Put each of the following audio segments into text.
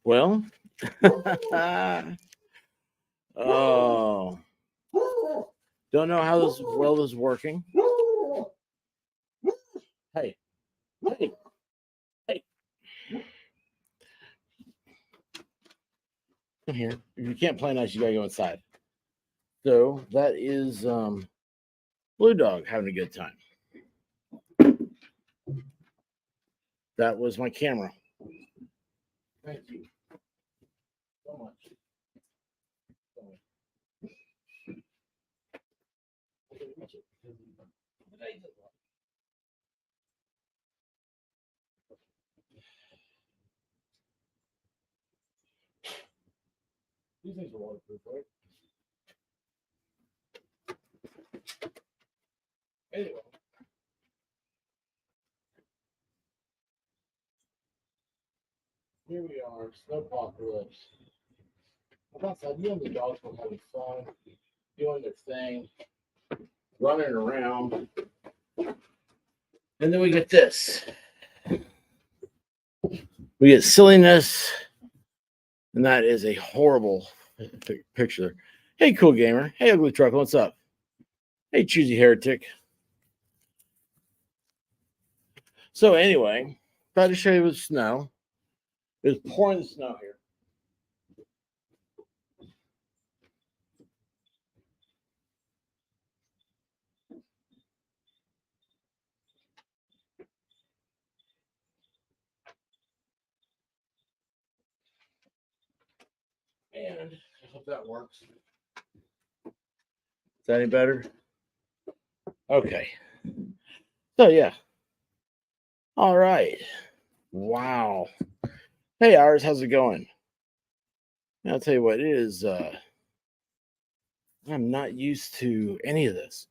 Well, oh, don't know how this is working. Hey, hey, hey, come here. If you can't play nice, you gotta go inside. So that is Blue Dog having a good time. That was my camera. Thank you so much. These things are waterproof, right? Anyway. Here we are, Snow-Pocalypse. I'm outside. You know the dogs were having fun, doing their thing, running around. And then we get this. We get silliness, and that is a horrible picture. Hey, cool gamer. Hey, ugly truck. What's up? Hey, choosy heretic. So anyway, try to show you with snow. It's pouring the snow here. And I hope that works. Is that any better? Okay. So yeah. All right. Wow. Hey, ours, how's it going? I'll tell you what, it is I'm not used to any of this.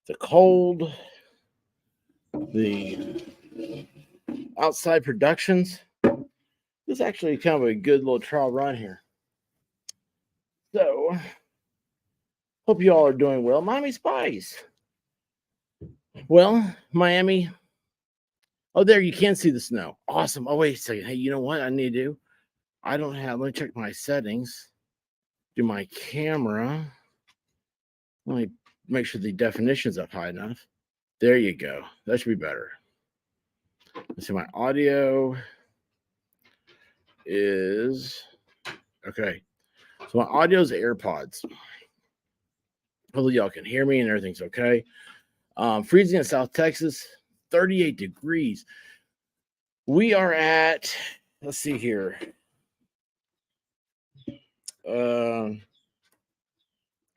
The cold, the outside productions. This is actually kind of a good little trial run here. So, hope you all are doing well. Miami Spice. Well, Miami. Oh, there you can see the snow. Awesome. Oh, wait a second. Hey, you know what I need to do? I don't have, let me check my settings. Do my camera. Let me make sure the definition's up high enough. There you go. That should be better. Let's see, my audio is okay. So my audio is AirPods. Hopefully y'all can hear me and everything's okay. Freezing in South Texas, 38 degrees. We are at, let's see here.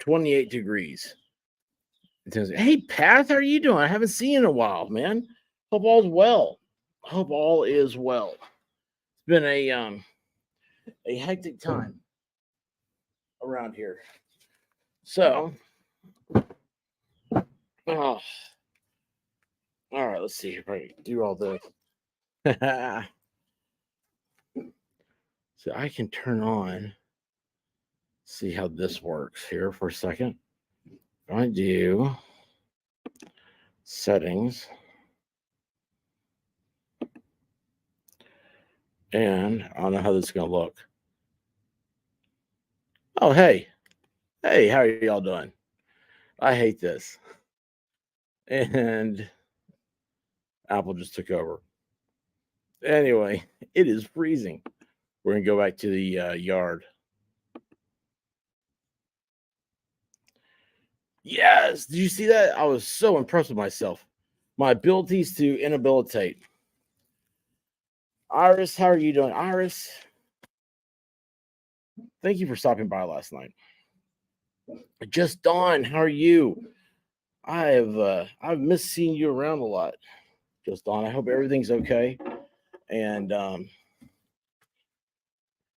28 degrees. Hey, Pat, how are you doing? I haven't seen you in a while, man. Hope all's well. Hope all is well. It's been a hectic time around here. So, all right, let's see if I can do all this. So I can turn on, see how this works here for a second. If I do settings, and I don't know how this is going to look. Oh, hey, how are y'all doing? I hate this. And Apple just took over. Anyway, it is freezing. We're going to go back to the yard. Yes. Did you see that? I was so impressed with myself. My abilities to inhabilitate. Iris, how are you doing? Iris, thank you for stopping by last night. Just Dawn, how are you? I've missed seeing you around a lot. Just Dawn, I hope everything's okay. And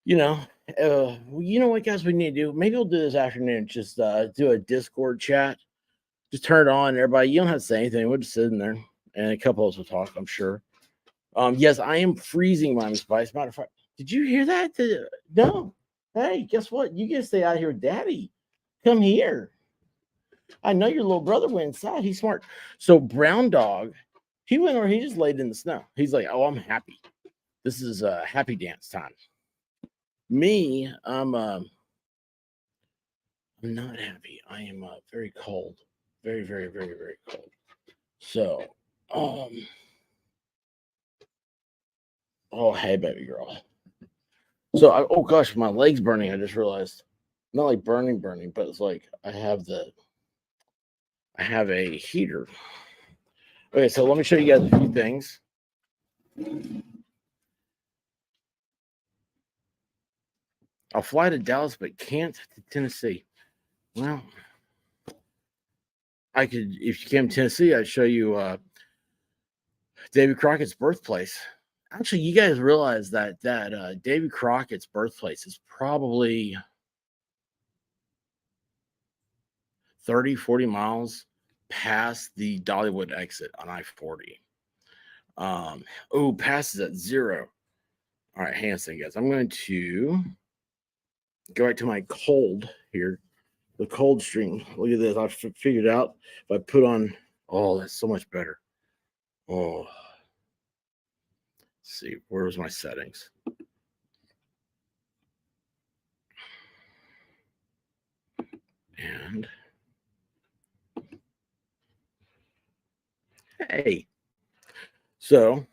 you know what, guys, we need to do? Maybe we'll do this afternoon. Just do a Discord chat. Just turn it on, everybody. You don't have to say anything. We'll just sit in there, and a couple of us will talk, I'm sure. Yes, I am freezing, Miami Spice. Matter of fact, did you hear that? No. Hey, guess what? You get to stay out here with Daddy. Come here. I know your little brother went inside. He's smart. So Brown Dog, he went over. He just laid in the snow. He's like, "Oh, I'm happy. This is a happy dance time." Me, I'm not happy. I am very cold, very, very, very, very cold. So, um, oh hey, baby girl. So, oh gosh, my leg's burning. I just realized, not like burning, burning, but it's like I have a heater. Okay, so let me show you guys a few things. I'll fly to Dallas, but can't to Tennessee. Well, I could, if you came to Tennessee, I'd show you Davy Crockett's birthplace. Actually, you guys realize that Davy Crockett's birthplace is probably 30, 40 miles past the Dollywood exit on I-40. Passes at 0. All right, hang on a second, guys. I'm going to go right to my cold here, the cold stream. Look at this. I figured out if I put on, oh, that's so much better. Oh, let's see, where's my settings? And hey, so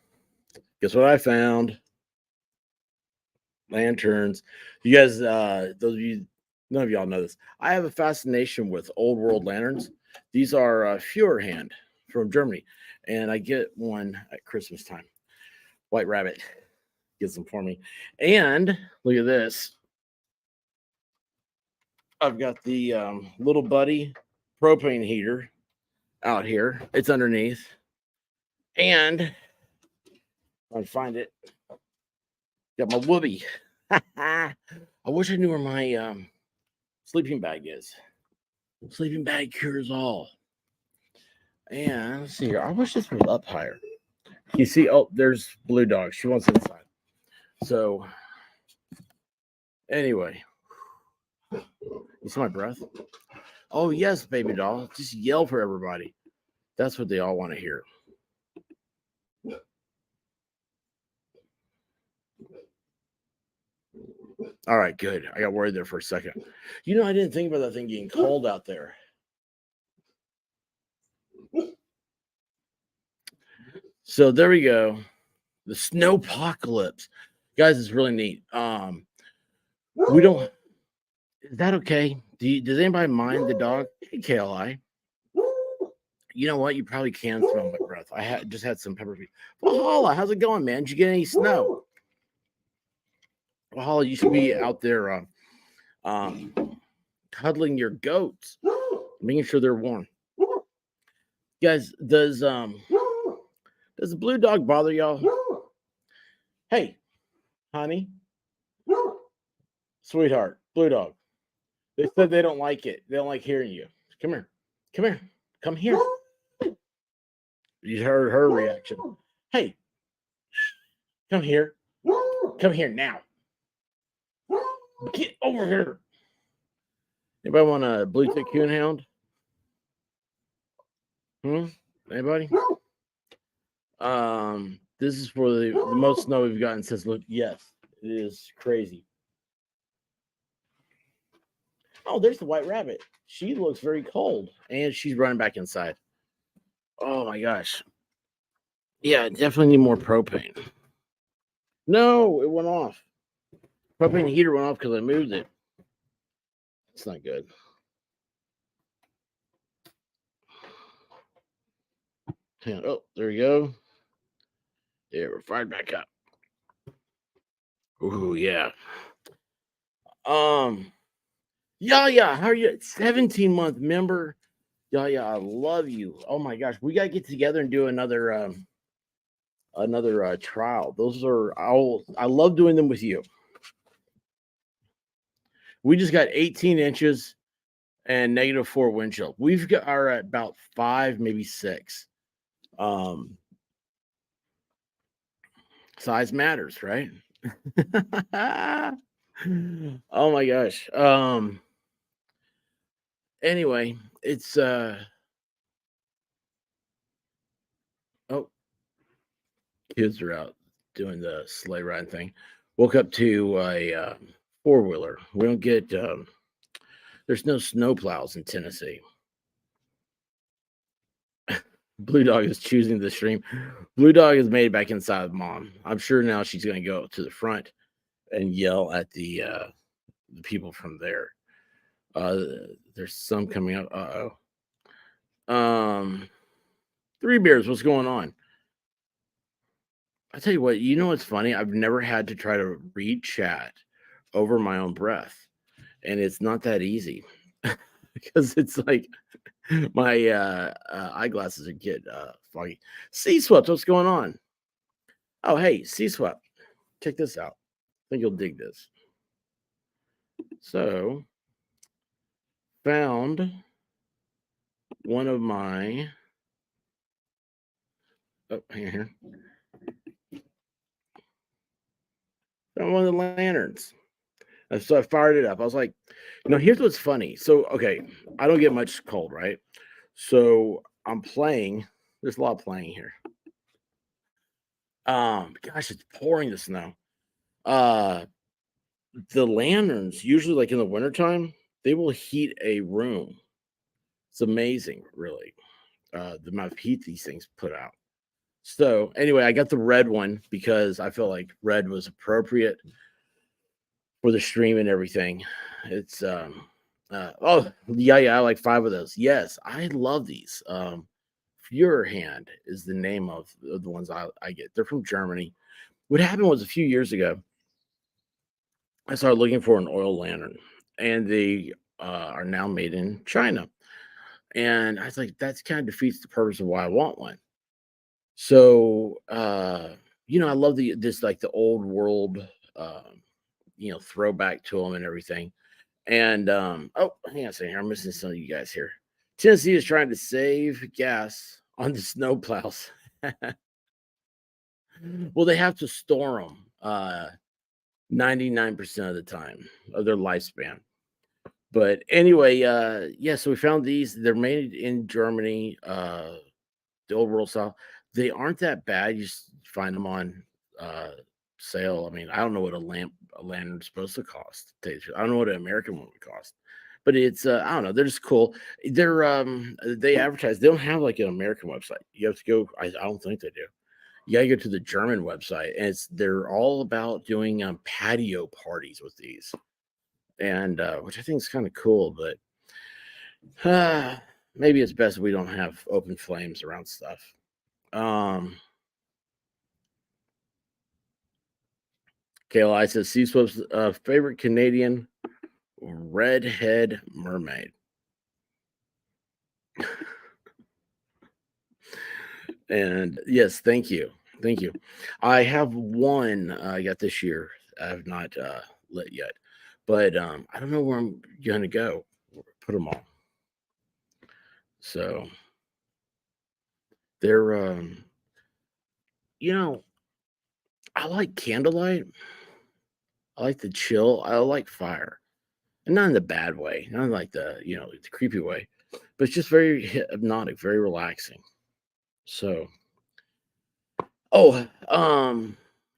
guess what I found? Lanterns. You guys, those of you, none of y'all know this. I have a fascination with old world lanterns. These are Führerhand from Germany, and I get one at Christmas time. White Rabbit gets them for me. And look at this. I've got the little buddy propane heater out here. It's underneath. And I'll find it. Got my whoopee. I wish I knew where my sleeping bag is. Sleeping bag cures all. And let's see here. I wish this was up higher. You see, oh, there's Blue Dog. She wants inside. So, anyway, you see my breath? Oh, yes, baby doll. Just yell for everybody. That's what they all want to hear. All right, good. I got worried there for a second. You know, I didn't think about that thing getting cold out there. So there we go. The Snow-Pocalypse. Guys, it's really neat. We don't. Is that okay? Does anybody mind the dog? Hey, KLI. You know what? You probably can smell my breath. I just had some pepper. Valhalla, how's it going, man? Did you get any snow? Valhalla, you should be out there cuddling your goats, making sure they're warm. Guys, does the blue dog bother y'all? Hey, honey, sweetheart, blue dog. They said they don't like it. They don't like hearing you. Come here. Come here. Come here. You heard her reaction. Hey, come here. Come here now. Get over here. Anybody want a blue tick coonhound? Anybody? This is for the most snow we've gotten since. Look, yes, it is crazy. Oh, there's the white rabbit. She looks very cold, and she's running back inside. Oh my gosh. Yeah, definitely need more propane. No, it went off. Propane heater went off because I moved it. It's not good. Oh, there we go. Yeah, we're fired back up. Ooh, yeah. Yeah, how are you? 17-month member. Yeah, I love you. Oh my gosh, we gotta get together and do another trial. I love doing them with you. We just got 18 inches and -4 wind chill. We've got are at about 5, maybe 6. Size matters, right? Oh my gosh. Anyway, it's oh, kids are out doing the sleigh ride thing. Woke up to a four-wheeler. We don't get there's no snow plows in Tennessee. Blue Dog is choosing the stream. Blue Dog is made back inside mom. I'm sure now she's going to go to the front and yell at the people from there. Uh, there's some coming up. Uh-oh. Three Bears, what's going on? I tell you what, you know what's funny? I've never had to try to read chat over my own breath, and it's not that easy because it's like my eyeglasses are get foggy. Sea Swept, what's going on? Oh, hey, Sea Swept, check this out. I think you'll dig this. So, found one of my here. Found one of the lanterns. And so I fired it up. I was like, here's what's funny. So, okay, I don't get much cold, right? So I'm playing. There's a lot of playing here. Gosh, it's pouring the snow. Uh, the lanterns, usually like in the wintertime, they will heat a room. It's amazing, really, the amount of heat these things put out. So anyway, I got the red one because I felt like red was appropriate for the stream and everything. It's oh yeah, I like 5 of those. Yes, I love these. Hand is the name of the ones I get. They're from Germany. What happened was a few years ago, I started looking for an oil lantern, and they are now made in China. And I was like, that kind of defeats the purpose of why I want one. So I love this like the old world throwback to them and everything. And oh, hang on a second here. I'm missing some of you guys here. Tennessee is trying to save gas on the snow plows. Well, they have to store them 99% of the time of their lifespan. But anyway, yeah, so we found these. They're made in Germany, the old world style. They aren't that bad. You just find them on sale. I mean, I don't know what a lantern's supposed to cost. I don't know what an American one would cost. But it's I don't know, they're just cool. They advertise, they don't have like an American website. You have to go, I don't think they do. You gotta go to the German website, and they're all about doing patio parties with these, and which I think is kind of cool. But maybe it's best we don't have open flames around stuff. Kayla says Sea Swift's favorite Canadian redhead mermaid. And yes, thank you. Thank you. I have one I got this year. I have not lit yet, but I don't know where I'm gonna go. Put them all. So they're I like candlelight. I like the chill. I like fire, and not in the bad way, not in like the creepy way, but it's just very hypnotic, very relaxing. So, oh, can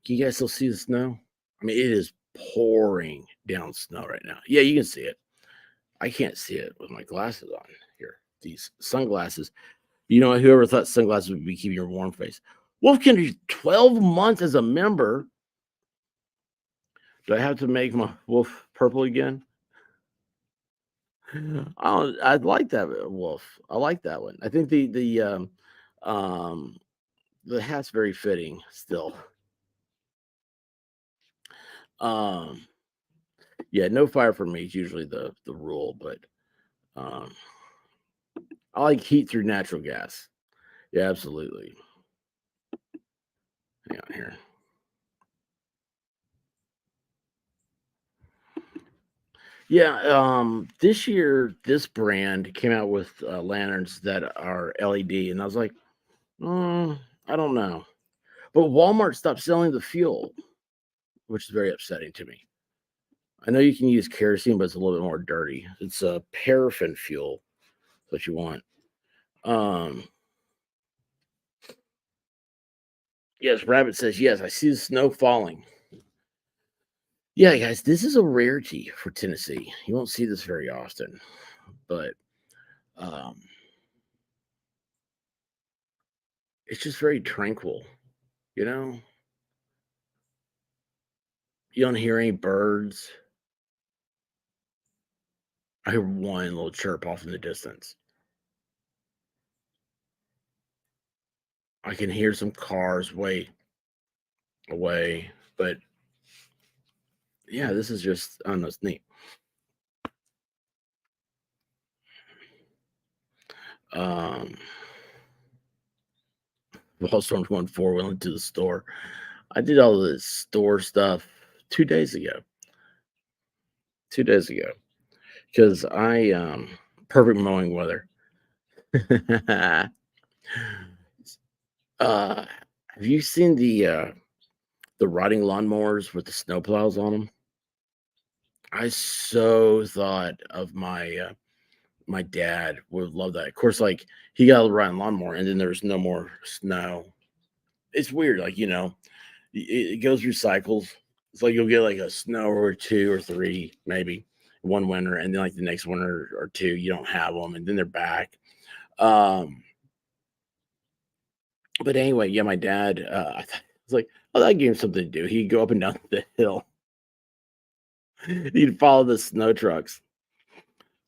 you guys still see the snow? I mean, it is pouring down snow right now. Yeah, you can see it. I can't see it with my glasses on here. These sunglasses. Whoever thought sunglasses would be keeping your warm face. Wolfkind, 12 months as a member. Do I have to make my wolf purple again? I'd like that wolf. I like that one. I think the hat's very fitting still. Um, yeah, no fire for me is usually the rule, but um, I like heat through natural gas. Yeah, absolutely. Hang on here. Yeah, this year this brand came out with lanterns that are LED, and I was like, I don't know. But Walmart stopped selling the fuel, which is very upsetting to me. I know you can use kerosene, but it's a little bit more dirty. It's a paraffin fuel that you want. Um, yes, Rabbit says yes. I see the snow falling. Yeah, guys, this is a rarity for Tennessee. You won't see this very often, but um, it's just very tranquil. You know, you don't hear any birds. I hear one little chirp off in the distance. I can hear some cars way away, but yeah, this is just, I don't know, it's neat. Um, while Storm's going four-wheeling to the store, I did all this store stuff 2 days ago. 2 days ago, because perfect mowing weather. uh, have you seen the riding lawnmowers with the snowplows on them? I so thought of my dad would love that. Of course, like he got a riding lawnmower, and then there's no more snow. It's weird, like it goes through cycles. It's like you'll get like a snow or two or three, maybe one winter, and then like the next winter or two, you don't have them, and then they're back. Um, but anyway, yeah, my dad, I was like, oh, that gave him something to do. He'd go up and down the hill. He'd follow the snow trucks.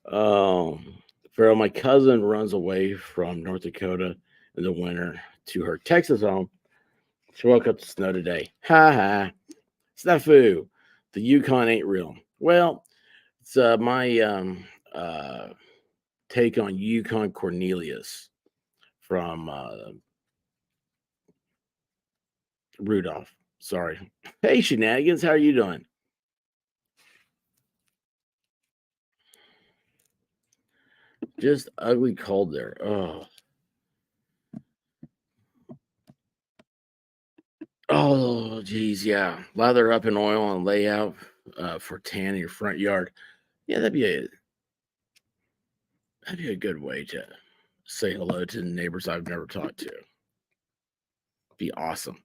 Pharaoh, my cousin runs away from North Dakota in the winter to her Texas home. She woke up to snow today. Ha ha. Snafu. The Yukon ain't real. Well, it's my uh, take on Yukon Cornelius from Rudolph. Sorry. Hey, shenanigans. How are you doing? Just ugly cold there. Oh, geez. Yeah. Lather up in oil and lay out for tan in your front yard. Yeah, that'd be a good way to say hello to the neighbors I've never talked to. Be awesome.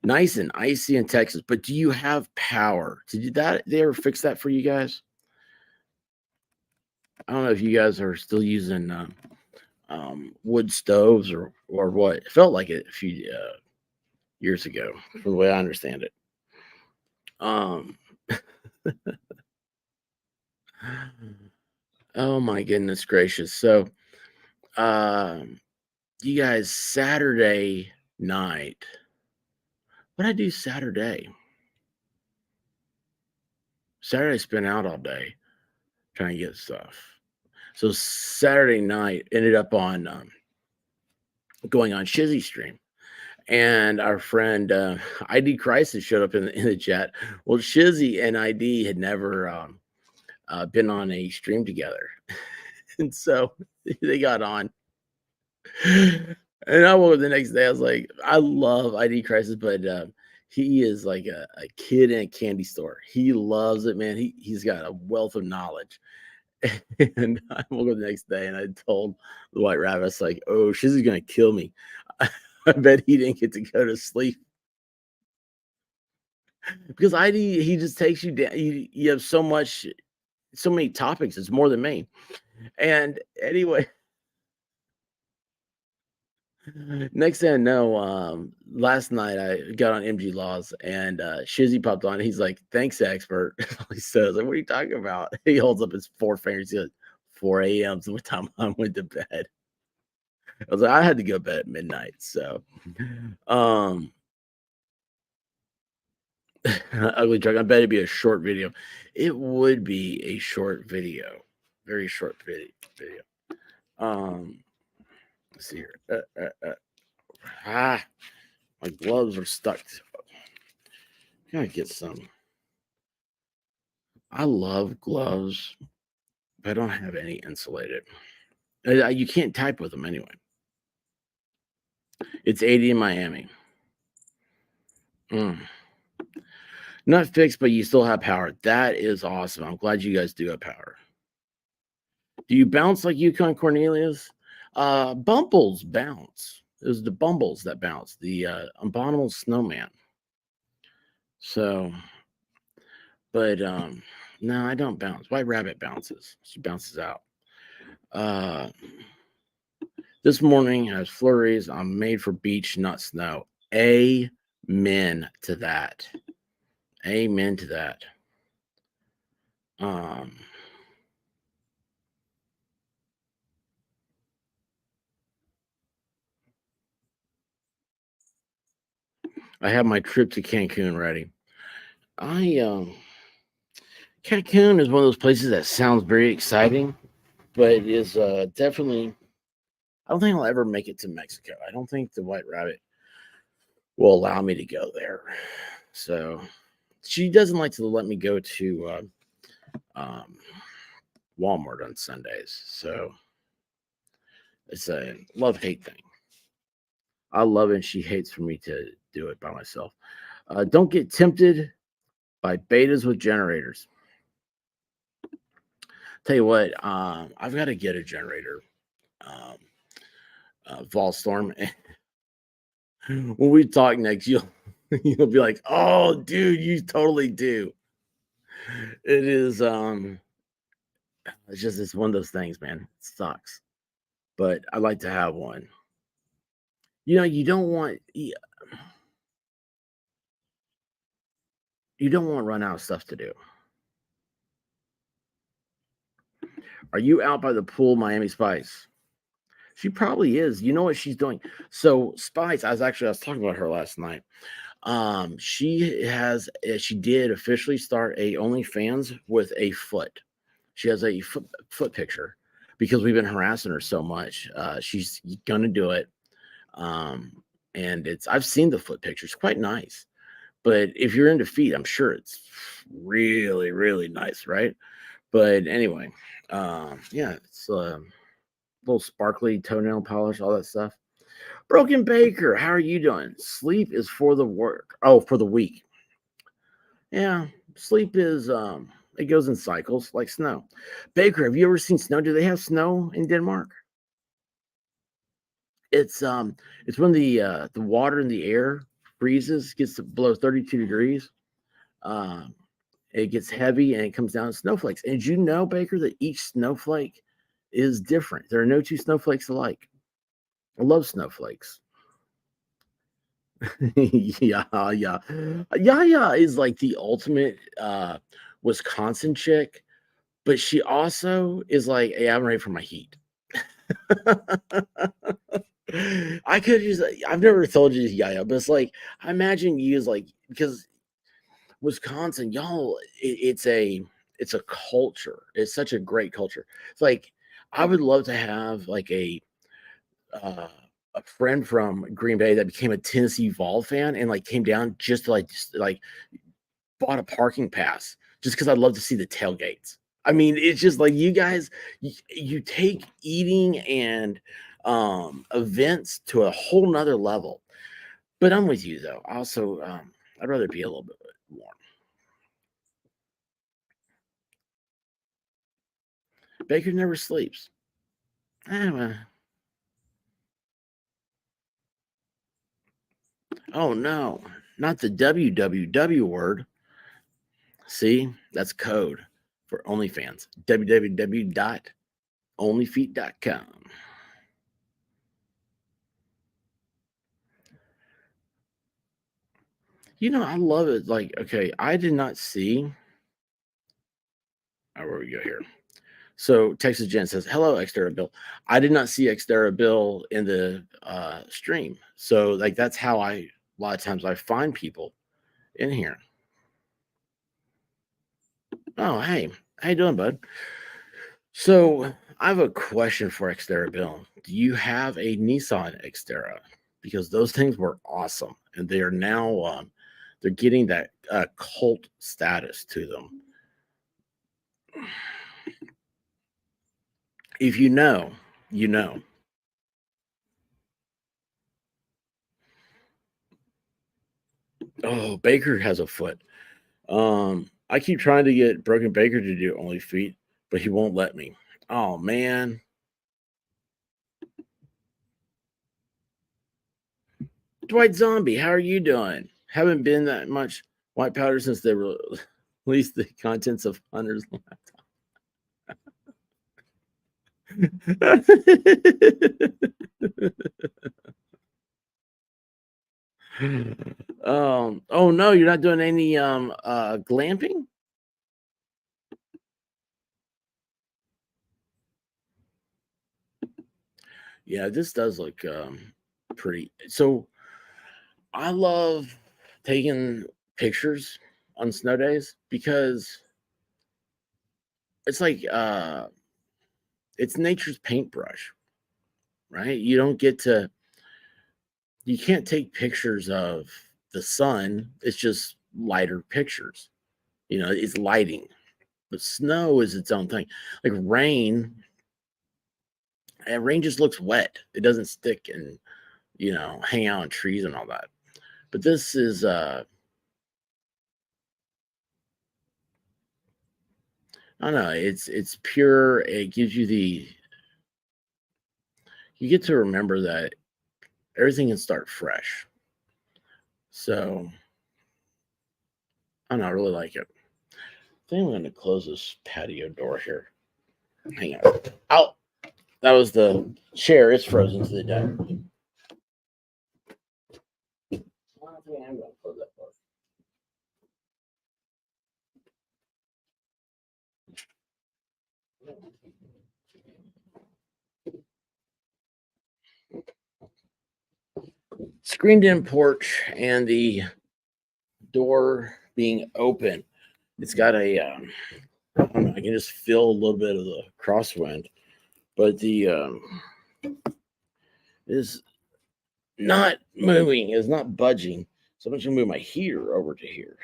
Nice and icy in Texas, but do you have power? Did that they ever fix that for you guys? I don't know if you guys are still using wood stoves or what. It felt like it a few years ago, from the way I understand it. Um, oh my goodness gracious! So, um, you guys, Saturday night. What I do Saturday? Saturday, I spent out all day trying to get stuff. So Saturday night ended up on going on Shizzy stream, and our friend ID Crisis showed up in the chat. Well, Shizzy and ID had never been on a stream together, and so they got on. And I woke up the next day. I was like, I love ID Crisis, but he is like a kid in a candy store. He loves it, man. He's got a wealth of knowledge. And I woke up the next day and I told the White Rabbit, I was like, oh, she's gonna kill me. I bet he didn't get to go to sleep because ID he just takes you down. You have so many topics. It's more than me. And anyway, next thing I know, last night I got on MG Laws and Shizzy popped on. He's like, "Thanks, expert." He says, like, "What are you talking about?" He holds up his four fingers. He goes, "4 a.m. So what time I went to bed?" I was like, I had to go to bed at midnight. So, um, ugly truck. I bet it'd be a short video. It would be a short video, very short video. Um, let's see here. Ah, my gloves are stuck. Gotta get some. I love gloves, but I don't have any insulated. You can't type with them anyway. It's 80 in Miami. Mm. Not fixed, but you still have power. That is awesome. I'm glad you guys do have power. Do you bounce like Yukon Cornelius? Bumbles bounce. It was the Bumbles that bounce, the abominable snowman. So But no, I don't bounce. White Rabbit bounces. She bounces out. Uh, this morning has flurries. I'm made for beach, not snow. Amen to that. Amen to that. Um, I have my trip to Cancun ready. I Cancun is one of those places that sounds very exciting, but it is definitely. I don't think I'll ever make it to Mexico. I don't think the White Rabbit will allow me to go there. So she doesn't like to let me go to um, Walmart on Sundays. So it's a love hate thing. I love it. And she hates for me to do it by myself. Don't get tempted by betas with generators. Tell you what, I've got to get a generator. Um, Volstorm. When we talk next, you'll be like, "Oh, dude, you totally do." It is it's one of those things, man. It sucks, but I like to have one. You don't want you don't want to run out of stuff to do. Are you out by the pool, Miami Spice? She probably is. You know what she's doing. So Spice, I was talking about her last night. She did officially start a OnlyFans with a foot. She has a foot picture because we've been harassing her so much. She's gonna do it. Um, and I've seen the foot picture. It's quite nice. But if you're into feet, I'm sure it's really, really nice, right? But anyway, yeah, it's a little sparkly toenail polish, all that stuff. Broken Baker, how are you doing? Sleep is for the work. Oh, for the week. Yeah, sleep is it goes in cycles like snow. Baker, have you ever seen snow? Do they have snow in Denmark? It's when the water in the air freezes, gets to below 32 degrees. Um, it gets heavy and it comes down in snowflakes. And did you know, Baker, that each snowflake is different? There are no two snowflakes alike. I love snowflakes. Yeah, yeah. Yaya is like the ultimate Wisconsin chick, but she also is like, hey, I'm ready for my heat. I could use I've never told you this, Yaya, but it's like I imagine you as like because Wisconsin, y'all, it's a culture. It's such a great culture. It's like I would love to have like uh, a friend from Green Bay that became a Tennessee Vol fan and like came down just to like bought a parking pass just because I'd love to see the tailgates. I mean, it's just like you guys, you take eating and events to a whole nother level. But I'm with you though. Also, I'd rather be a little bit warm. Baker never sleeps. Well, oh no, not the www word. See, that's code for OnlyFans. www.onlyfeet.com. I love it. Like, okay, I did not see. Where we go here? So Texas Jen says, "Hello, Xterra Bill. I did not see Xterra Bill in the stream. So like that's how a lot of times I find people in here. Oh, hey, how you doing, bud? So I have a question for Xterra Bill. Do you have a Nissan Xterra? Because those things were awesome, and they are now they're getting that cult status to them. If you know, you know. Oh, Baker has a foot. I keep trying to get Broken Baker to do only feet, but he won't let me. Oh man, Dwight Zombie, how are you doing? Haven't been that much white powder since they were. least the contents of Hunter's laptop. Oh no, you're not doing any glamping? Yeah, this does look pretty. So I love taking pictures on snow days because it's like it's nature's paintbrush, right? You can't take pictures of the sun. It's just lighter pictures. It's lighting. But snow is its own thing. Like rain, and rain just looks wet. It doesn't stick and hang out on trees and all that. But this is I don't know, it's pure. It gives you get to remember that everything can start fresh. So I don't know, I really like it. I think I'm going to close this patio door here. Hang on. Out. That was the chair. It's frozen to the deck. I don't think I'm going to close that door. Screened in porch and the door being open. It's got a I don't know, I can just feel a little bit of the crosswind, but the is not moving, is not budging. So I'm just gonna move my heater over to here.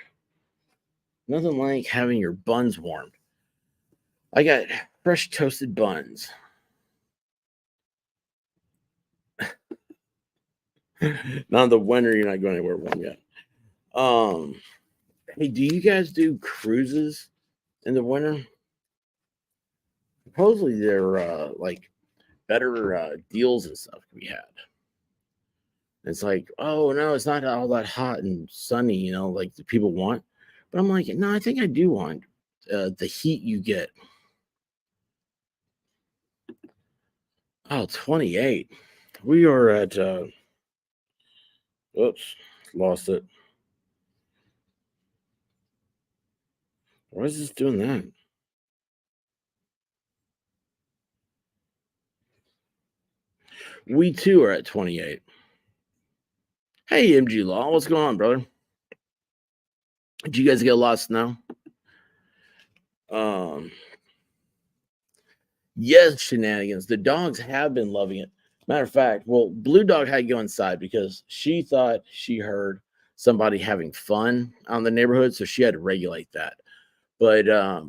Nothing like having your buns warmed. I got fresh toasted buns. Not in the winter, you're not going anywhere warm yet. Hey, do you guys do cruises in the winter? Supposedly they're like better deals and stuff to be had. It's like, oh no, it's not all that hot and sunny, like the people want. But I'm like, no, I think I do want the heat you get. Oh, 28. We are at oops, lost it. Why is this doing that? We too are at 28. Hey, MG Law, what's going on, brother? Did you guys get a lot of snow? Yes, shenanigans. The dogs have been loving it. Matter of fact, well, Blue Dog had to go inside because she thought she heard somebody having fun out in the neighborhood, so she had to regulate that. But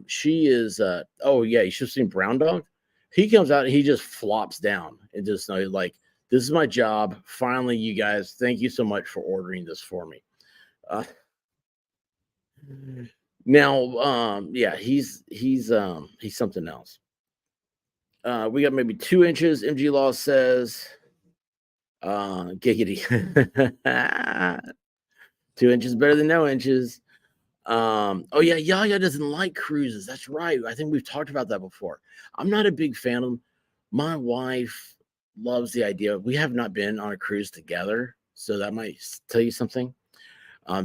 she is oh yeah, you should have seen Brown Dog. He comes out and he just flops down and just like, this is my job. Finally, you guys, thank you so much for ordering this for me. Uh, now, yeah, he's something else. We got maybe 2 inches. MG Law says, giggity. 2 inches better than no inches. Oh yeah, Yaya doesn't like cruises. That's right. I think we've talked about that before. I'm not a big fan of them. My wife loves the idea. We have not been on a cruise together, so that might tell you something.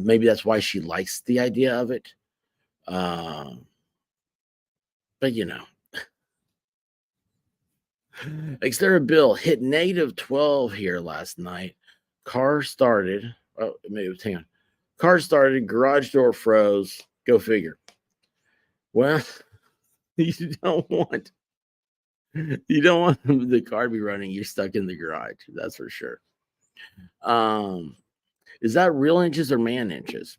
Maybe that's why she likes the idea of it. But Xterra Bill hit -12 here last night. Car started. Oh, maybe hang on. Car started. Garage door froze. Go figure. Well, you don't want the car to be running. You're stuck in the garage. That's for sure. Is that real inches or man inches?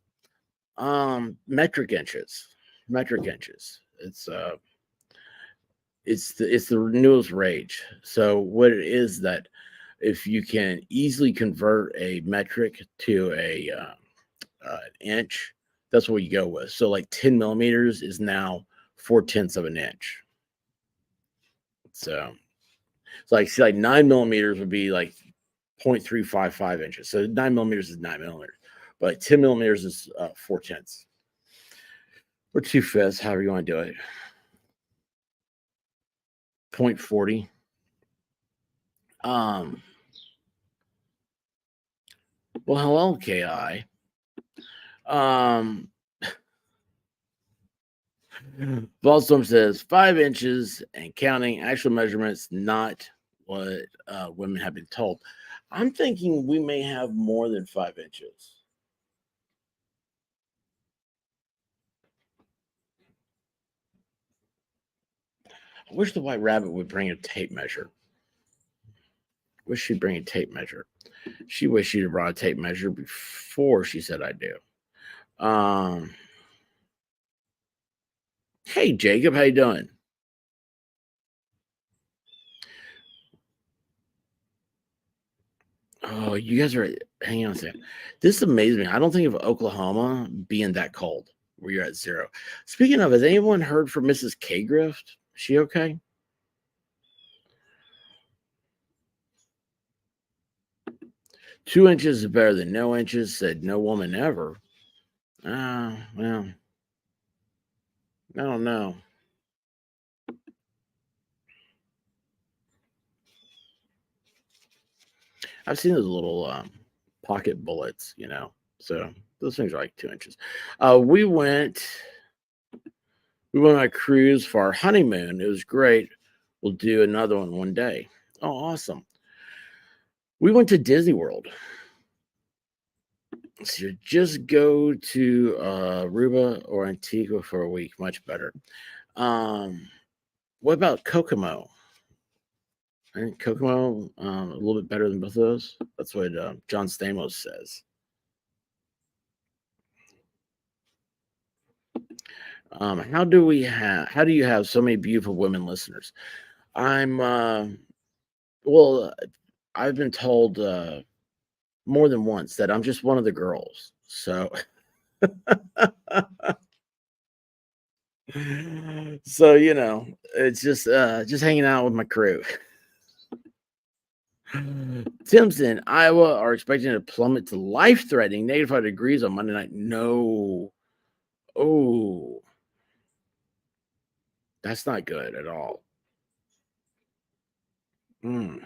Metric inches. Metric inches. It's the newest rage. So what it is that if you can easily convert a metric to an inch, that's what you go with. So like 10 millimeters is now 4/10 of an inch. So it's like, see, like 9 millimeters would be like 0.355 inches. So 9 millimeters is 9 millimeters, but 10 millimeters is 4/10. or 2/5, however you want to do it. 0.40. Um, well, hello, KI. Um, Ballstorm says 5 inches and counting, actual measurements, not what women have been told. I'm thinking we may have more than 5 inches. I wish the White Rabbit would bring a tape measure. Wish she'd bring a tape measure. She wished she'd have brought a tape measure before she said I do. Hey Jacob, how you doing? Oh, you guys are hang on a second. This amazes me. I don't think of Oklahoma being that cold where you're at 0. Speaking of, has anyone heard from Mrs. K Grift? Is she okay? 2 inches is better than no inches, said no woman ever. Well, I don't know. I've seen those little pocket bullets, So those things are like 2 inches. We went on a cruise for our honeymoon. It was great. We'll do another one day. Oh, awesome. We went to Disney World. So just go to Aruba or Antigua for a week. Much better. What about Kokomo? I think Kokomo a little bit better than both of those. That's what John Stamos says. How do you have so many beautiful women listeners? I'm well, I've been told more than once that I'm just one of the girls. So so it's just hanging out with my crew. Timson, Iowa are expecting to plummet to life-threatening -5 degrees on Monday night. No. Oh, that's not good at all. Mm.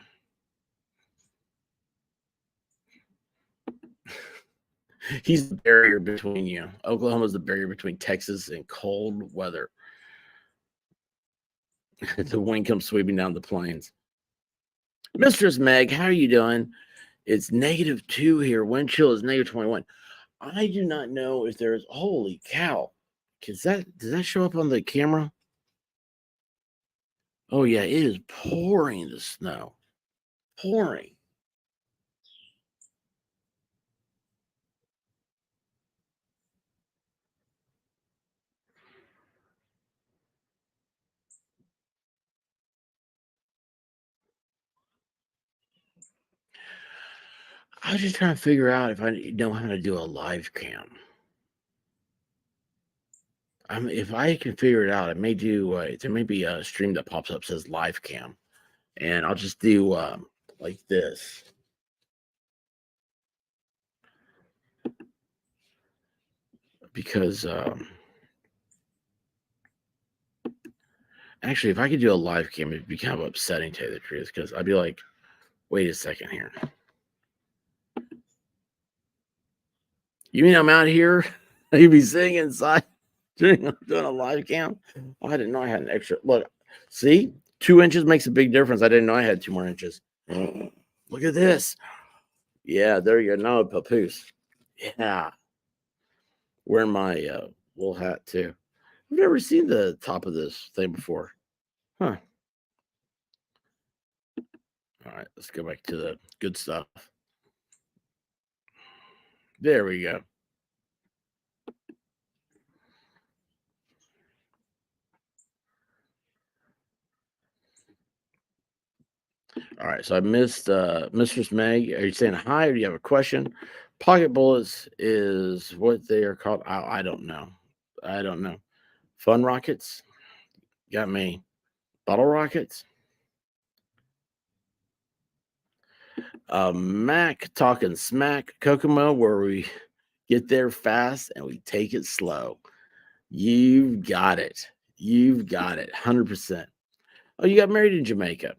He's the barrier between you. Oklahoma's the barrier between Texas and cold weather. The wind comes sweeping down the plains. Mistress Meg, how are you doing? It's -2 here. Wind chill is -21. I do not know if there's holy cow. Does that show up on the camera? Oh yeah, it is pouring the snow. Pouring. I was just trying to figure out if I know how to do a live cam. If I can figure it out, I may do. There may be a stream that pops up says live cam, and I'll just do like this because actually, if I could do a live cam, it'd be kind of upsetting to tell you the truth because I'd be like, wait a second here. You mean I'm out here? You'd be sitting inside doing a live cam? Oh, I didn't know I had an extra. Look, see, 2 inches makes a big difference. I didn't know I had 2 more inches. Look at this. Yeah, there you go. Now a papoose. Yeah, wearing my wool hat too. I've never seen the top of this thing before. Huh. All right, let's go back to the good stuff. There we go. All right, so I missed Mistress Meg. Are you saying hi or do you have a question? Pocket bullets is what they are called. I don't know. I don't know. Fun rockets? Got me. Bottle rockets? Mac talking smack. Kokomo, where we get there fast and we take it slow. You've got it. You've got it. 100%. Oh, you got married in Jamaica.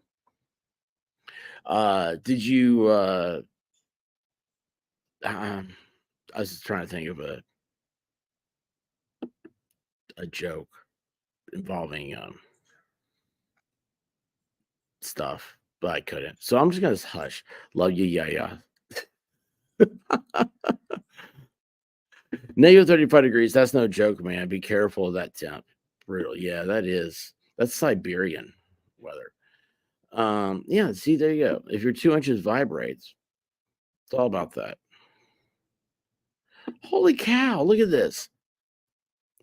Did you um I was just trying to think of a joke involving stuff, but I couldn't. So I'm just gonna hush. Love you, yeah, yeah. Negative 35 degrees. That's no joke, man. Be careful of that temp. Brutal. Yeah, that's Siberian weather. Yeah, see, there you go. If your 2 inches vibrates, it's all about that. Holy cow, look at this.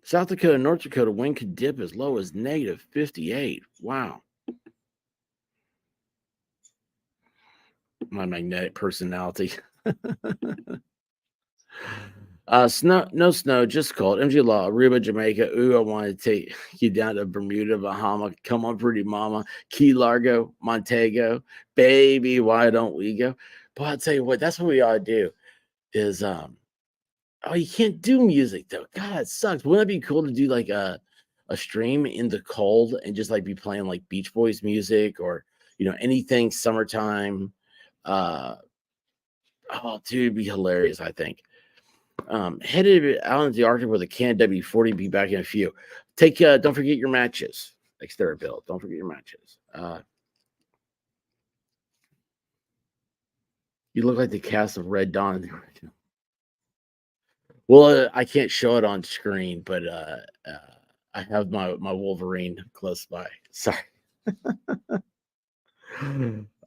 South Dakota, North Dakota, wind could dip as low as negative 58. Wow. My magnetic personality. Snow, no snow, just cold. MG Law, Aruba, Jamaica. Ooh, I want to take you down to Bermuda, Bahama. Come on, pretty mama. Key Largo, Montego. Baby, why don't we go? But I'll tell you what, that's what we ought to do is oh, you can't do music though. God, it sucks. Wouldn't it be cool to do like a stream in the cold and just like be playing like Beach Boys music or anything summertime? Uh oh, dude, it'd be hilarious, I think. Headed out into the Arctic with a can W40. Be back in a few. Don't forget your matches. Like Bill. Don't forget your matches. You look like the cast of Red Dawn. Well, I can't show it on screen, but I have my Wolverine close by. Sorry.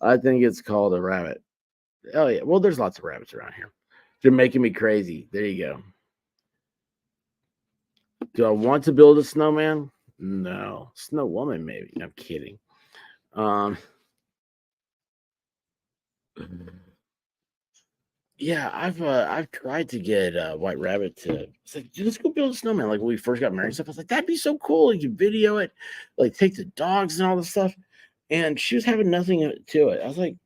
I think it's called a rabbit. Oh yeah. Well, there's lots of rabbits around here. They're making me crazy. There you go. Do I want to build a snowman? No. Snow woman, maybe. I'm kidding. Um yeah, I've tried to get White Rabbit to it's like, "Dude, let's go build a snowman. Like when we first got married and stuff. I was like, that'd be so cool. You could video it, like take the dogs and all this stuff. And she was having nothing to it. I was like,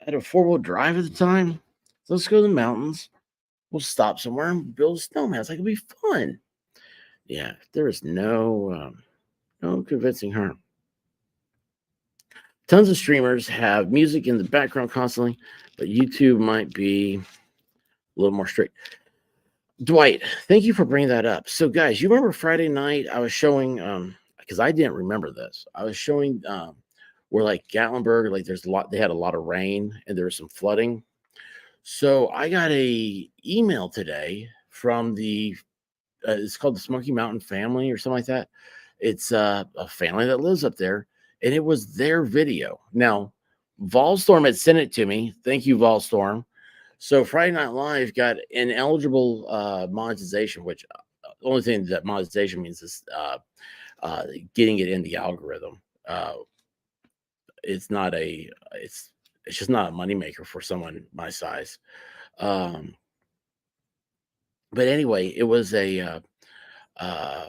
I had a four-wheel drive at the time. So let's go to the mountains. We'll stop somewhere and build a snowman. It's like it'll be fun. Yeah, there is no convincing her. Tons of streamers have music in the background constantly, but YouTube might be a little more strict. Dwight, thank you for bringing that up. So, guys, you remember Friday night I was showing because I didn't remember this. I was showing where like Gatlinburg, like there's a lot, they had a lot of rain and there was some flooding. So I got a email today from the it's called the Smoky Mountain Family or something like that. It's a family that lives up there, and it was their video. Now, Volstorm had sent it to me. Thank you, Volstorm. So Friday Night Live got ineligible monetization, which the only thing that monetization means is getting it in the algorithm. It's not a it's just not a moneymaker for someone my size. Um, but anyway, it was a uh,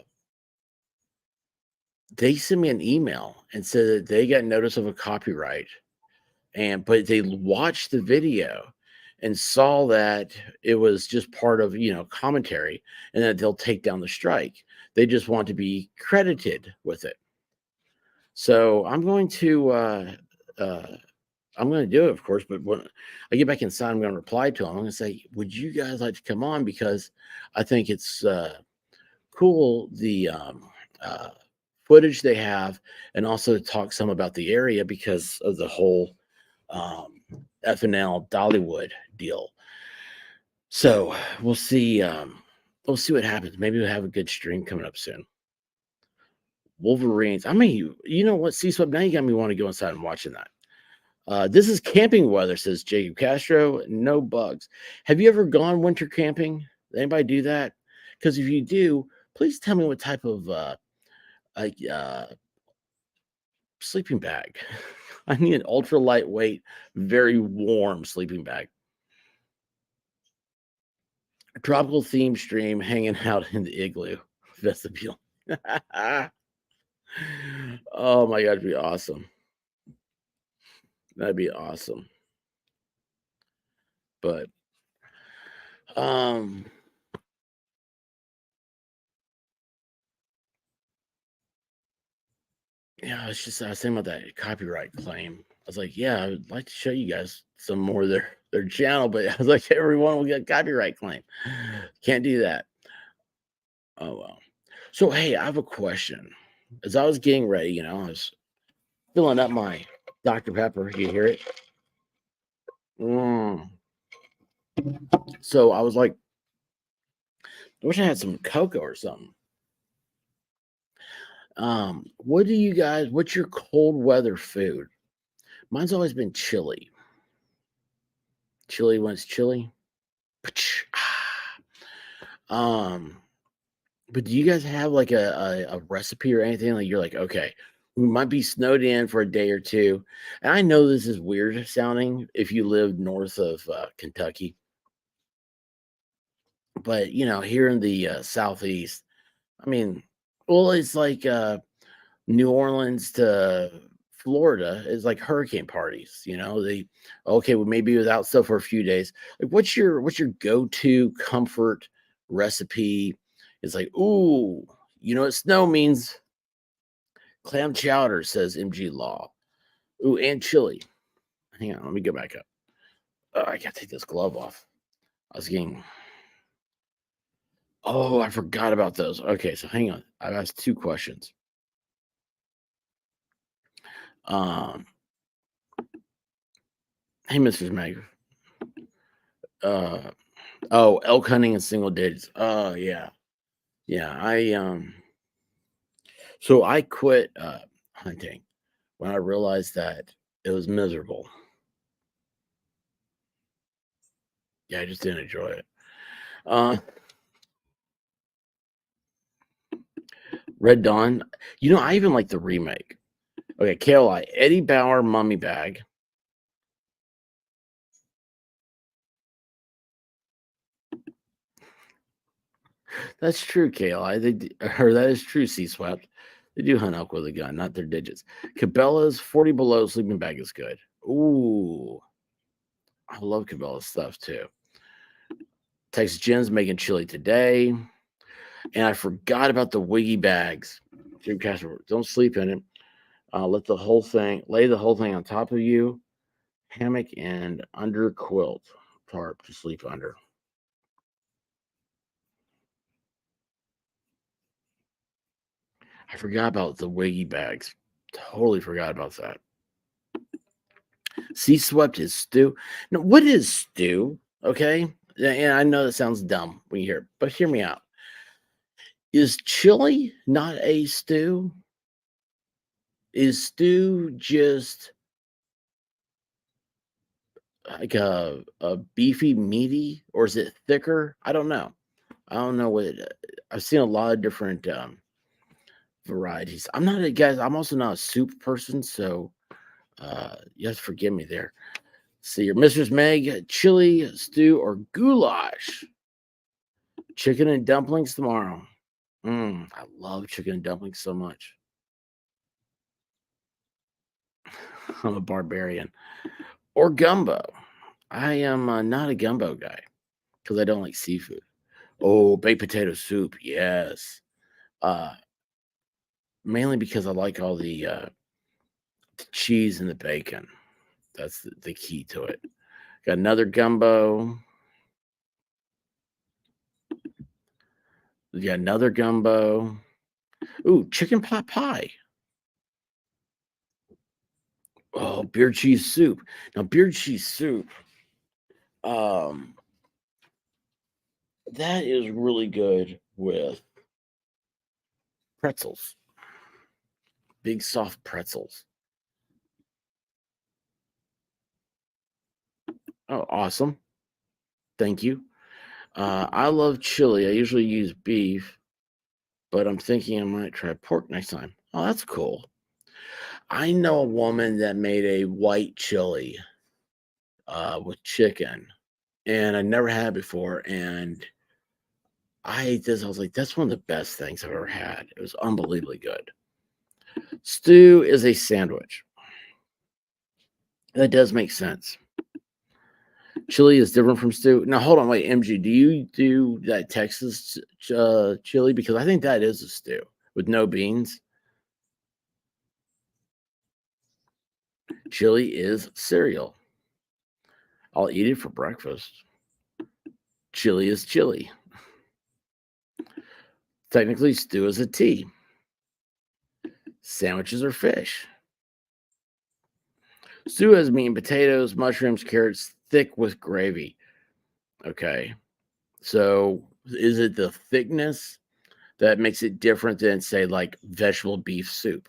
they sent me an email and said that they got notice of a copyright and but they watched the video and saw that it was just part of commentary and that they'll take down the strike. They just want to be credited with it. So uh I'm going to do it, of course, but when I get back inside, I'm going to reply to them. I'm going to say, would you guys like to come on? Because I think it's cool the uh, footage they have, and also talk some about the area because of the whole um, FNL Dollywood deal. So we'll see. We'll see what happens. Maybe we'll have a good stream coming up soon. Wolverines. I mean, you know what? See, so now you got me want to go inside and watching that. This is camping weather, says Jacob Castro. No bugs. Have you ever gone winter camping? Anybody do that? Because if you do, please tell me what type of like sleeping bag. I need an ultra lightweight, very warm sleeping bag. A tropical theme stream hanging out in the igloo vestibule. Oh my god, it'd be awesome. That'd be awesome. But um Yeah, it's just I was saying about that copyright claim. I was like, yeah, I would like to show you guys some more of their channel, but I was like, everyone will get a copyright claim. Can't do that. Oh well. So hey, I have a question. As I was getting ready, I was filling up my Dr. Pepper. You hear it? Mm. So I was like, I wish I had some cocoa or something. What do you guys? What's your cold weather food? Mine's always been chili. Chili when it's chili. Um, but do you guys have like a recipe or anything? Like you're like, okay, we might be snowed in for a day or two. And I know this is weird sounding if you live north of Kentucky, but here in the southeast, I mean, well, it's like New Orleans to Florida is like hurricane parties. They okay, well maybe without stuff for a few days. Like, what's your go-to comfort recipe? It's like, ooh, you know what snow means? Clam chowder, says MG Law. Ooh, and chili. Hang on, let me go back up. Oh, I gotta take this glove off. I was getting. Oh, I forgot about those. Okay, so hang on. I've asked two questions. Um, hey, Mrs. Meg. Uh, oh, elk hunting in single digits. Oh yeah, yeah. So I quit hunting when I realized that it was miserable. Yeah, I just didn't enjoy it. Uh, Red Dawn. I even like the remake. Okay, KLI Eddie Bauer Mummy Bag. That's true, KLI. Or that is true, Sea Swept. They do hunt elk with a gun, not their digits. Cabela's 40 below sleeping bag is good. Ooh, I love Cabela's stuff too. Texas Jen's making chili today. And I forgot about the Wiggy bags. Jim Castor, don't sleep in it. Lay the whole thing on top of you. Hammock and under quilt tarp to sleep under. I forgot about the Wiggy bags. Totally forgot about that. Sea swept is stew. Now, what is stew? Okay. And I know that sounds dumb when you hear it, but hear me out. Is chili not a stew? Is stew just like a beefy meaty, or is it thicker? I don't know. I don't know I've seen a lot of different varieties. I'm also not a soup person, so you have to forgive me there. See your Mrs. Meg, chili, stew, or goulash. Chicken and dumplings tomorrow. I love chicken and dumplings so much. I'm a barbarian. Or gumbo. I am not a gumbo guy because I don't like seafood. Oh, baked potato soup. Yes. Uh, Mainly because I like all the cheese and the bacon. That's the key to it. Got another gumbo. We got another gumbo. Ooh, chicken pot pie. Oh, beer cheese soup. Now, beer cheese soup, um, that is really good with pretzels, big soft pretzels. Oh, awesome. Thank you. I love chili. I usually use beef, but I'm thinking I might try pork next time. Oh, that's cool. I know a woman that made a white chili with chicken, and I never had it before. And I ate this. I was like, that's one of the best things I've ever had. It was unbelievably good. Stew is a sandwich. That does make sense. Chili is different from stew. Now, hold on, wait, MG, do you do that Texas chili? Because I think that is a stew with no beans. Chili is cereal. I'll eat it for breakfast. Chili is chili. Technically, stew is a tea. Sandwiches are fish. Stew has meat and potatoes, mushrooms, carrots, thick with gravy. Okay. So is it the thickness that makes it different than, say, like vegetable beef soup?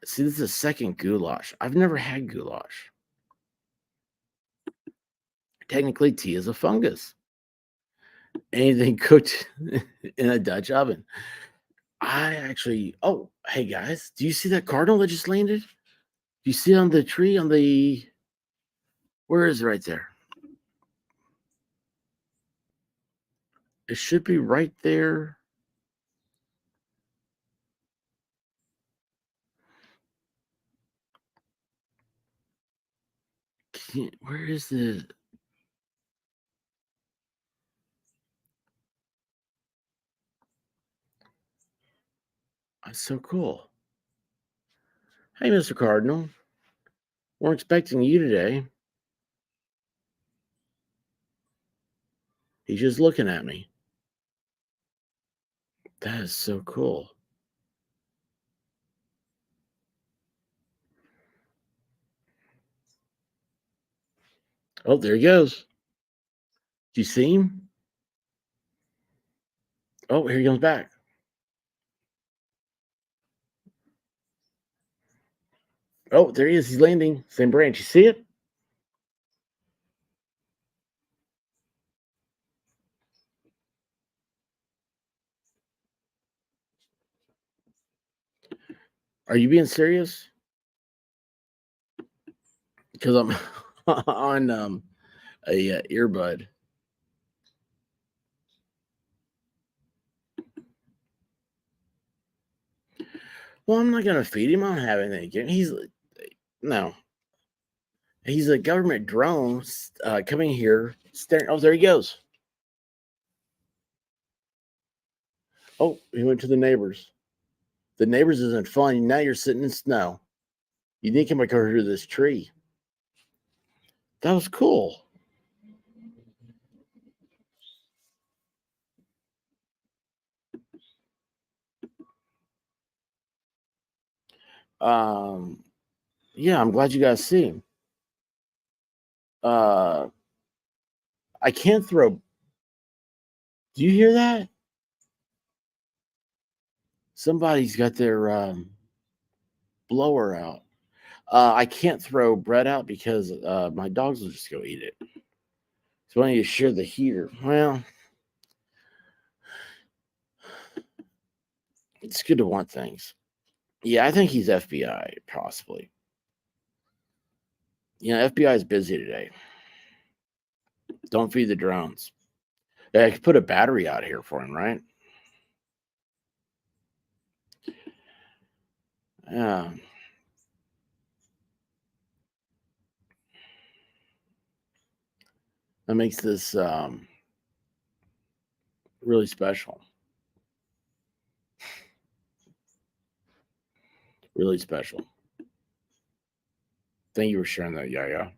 See, this is a second goulash. I've never had goulash. Technically, tea is a fungus. Anything cooked in a Dutch oven. Oh, hey guys, do you see that cardinal that just landed? Do you see it on the tree where is it right there? It should be right there. Where is the? That's so cool. Hey, Mr. Cardinal. We're expecting you today. He's just looking at me. That is so cool. Oh, there he goes. Do you see him? Oh, here he comes back. Oh, there he is. He's landing. Same branch. You see it? Are you being serious? Because I'm on a earbud. Well, I'm not gonna feed him. I don't have anything. No. He's a government drone coming here. Staring. Oh, there he goes. Oh, he went to the neighbors. The neighbors isn't fun. Now you're sitting in snow. You didn't come back over to this tree. That was cool. Um, yeah, I'm glad you guys see him. Uh, I can't throw. Do you hear that? Somebody's got their blower out. I can't throw bread out because my dogs will just go eat it. So I need to share the heater. Well, it's good to want things. Yeah, I think he's FBI, possibly. FBI is busy today. Don't feed the drones. I could put a battery out here for him, right? Yeah. That makes this really special. Really special. Thank you for sharing that, Yaya.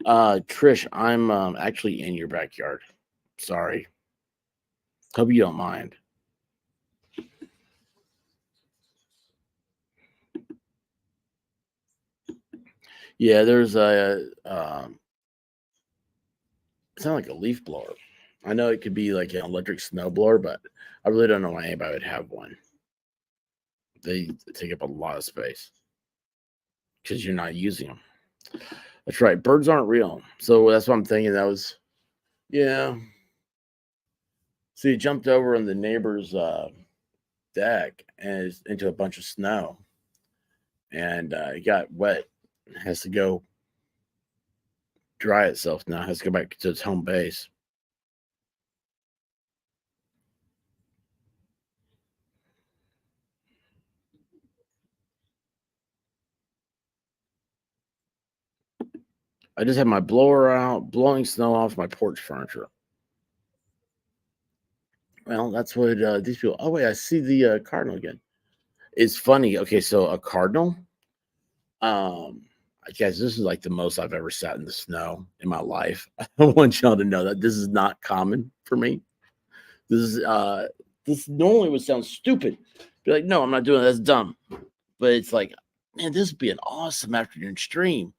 Trish, I'm actually in your backyard. Sorry. Hope you don't mind. Yeah, there's it's not like a leaf blower. I know it could be like an electric snow blower, but I really don't know why anybody would have one. They take up a lot of space because you're not using them. That's right. Birds aren't real. So that's what I'm thinking. Yeah. So he jumped over on the neighbor's deck and is into a bunch of snow, and it got wet. It has to go dry itself now. It has to go back to its home base. I just had my blower out, blowing snow off my porch furniture. Well, that's what these people. Oh wait, I see the cardinal again. It's funny. Okay, so a cardinal. Um, guys, this is like the most I've ever sat in the snow in my life. I want y'all to know that this is not common for me. This is this normally would sound stupid. Be like, no, I'm not doing that. That's dumb. But it's like, man, this would be an awesome afternoon stream.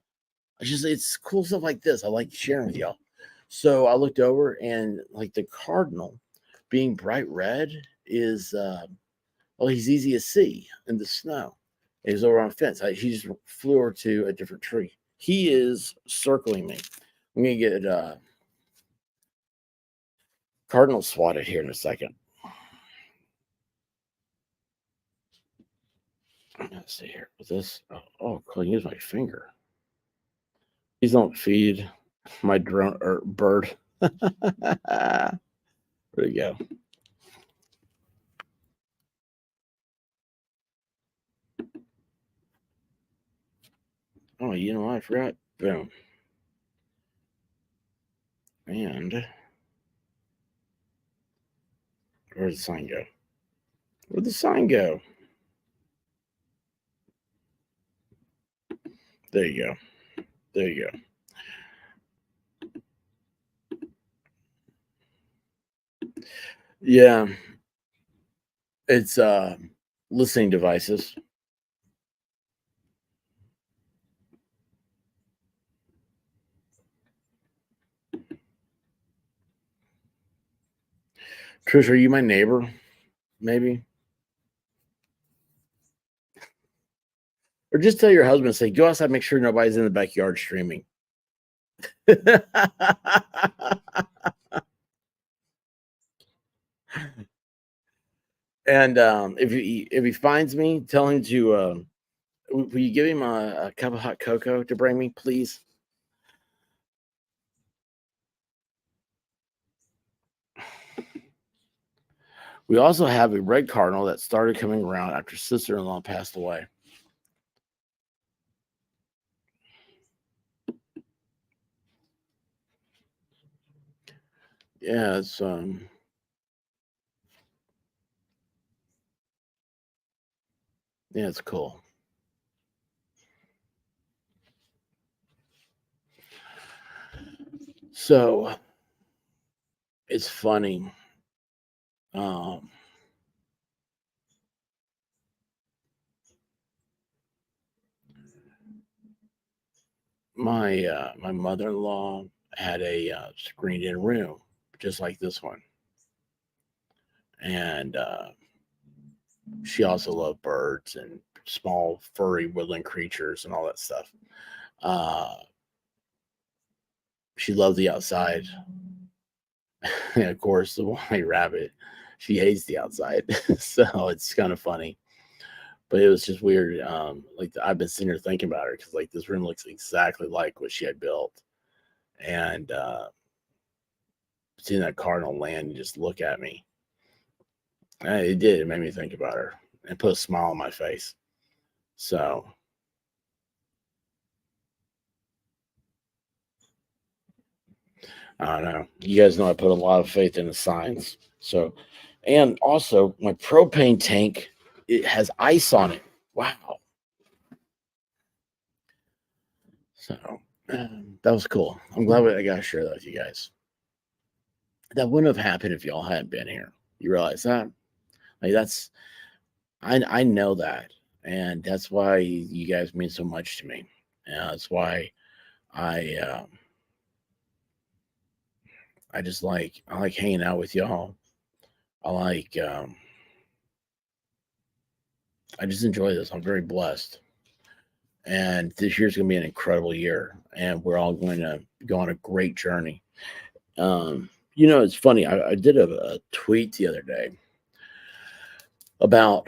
It's cool stuff like this. I like sharing with y'all. So I looked over and like the cardinal being bright red is well, he's easy to see in the snow. He's over on a fence. He just flew over to a different tree. He is circling me. I'm gonna get cardinal swatted here in a second. Let's see here. With this, cool. Use my finger. Please don't feed my drone or bird. There we go. Oh, you know what? I forgot. Boom. And where'd the sign go? Where'd the sign go? There you go. There you go. Yeah, it's listening devices. Trish, are you my neighbor? Maybe. Or just tell your husband, say, go outside, make sure nobody's in the backyard streaming. And if he finds me, tell him to will you give him a cup of hot cocoa to bring me, please? We also have a red cardinal that started coming around after sister-in-law passed away. Yeah, it's cool. So it's funny. Um, my mother-in-law had a screened-in room just like this one, and she also loved birds and small furry woodland creatures and all that stuff. Uh, she loved the outside, and of course, the white rabbit. She hates the outside, so it's kind of funny. But it was just weird. Like I've been sitting here thinking about her because like this room looks exactly like what she had built, and seeing that cardinal land and just look at me, it did. It made me think about her and put a smile on my face. So I don't know. You guys know I put a lot of faith in the signs. So, and also my propane tank, it has ice on it. Wow. So that was cool. I'm glad I got to share that with you guys. That wouldn't have happened if y'all hadn't been here. You realize that? Like I know that, and that's why you guys mean so much to me. And that's why I I like hanging out with y'all. I like I just enjoy this. I'm very blessed. And this year's going to be an incredible year, and we're all going to go on a great journey. It's funny. I did a tweet the other day about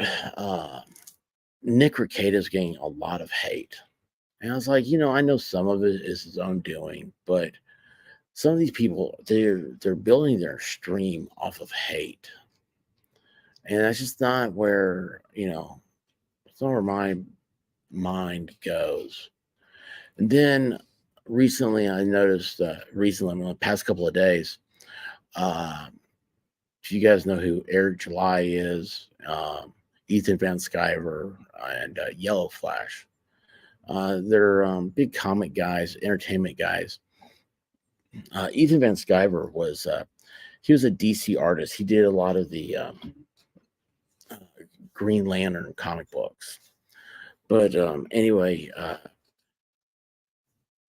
Nick Rekieta's getting a lot of hate, and I was like, I know some of it is his own doing, but some of these people they're building their stream off of hate, and that's just not where it's not where my mind goes. And then recently, I noticed, in the past couple of days, uh, if you guys know who Eric July is, Ethan Van Sciver, and Yellow Flash. They're big comic guys, entertainment guys. Ethan Van Sciver was he was a DC artist. He did a lot of the uh, Green Lantern comic books. But anyway,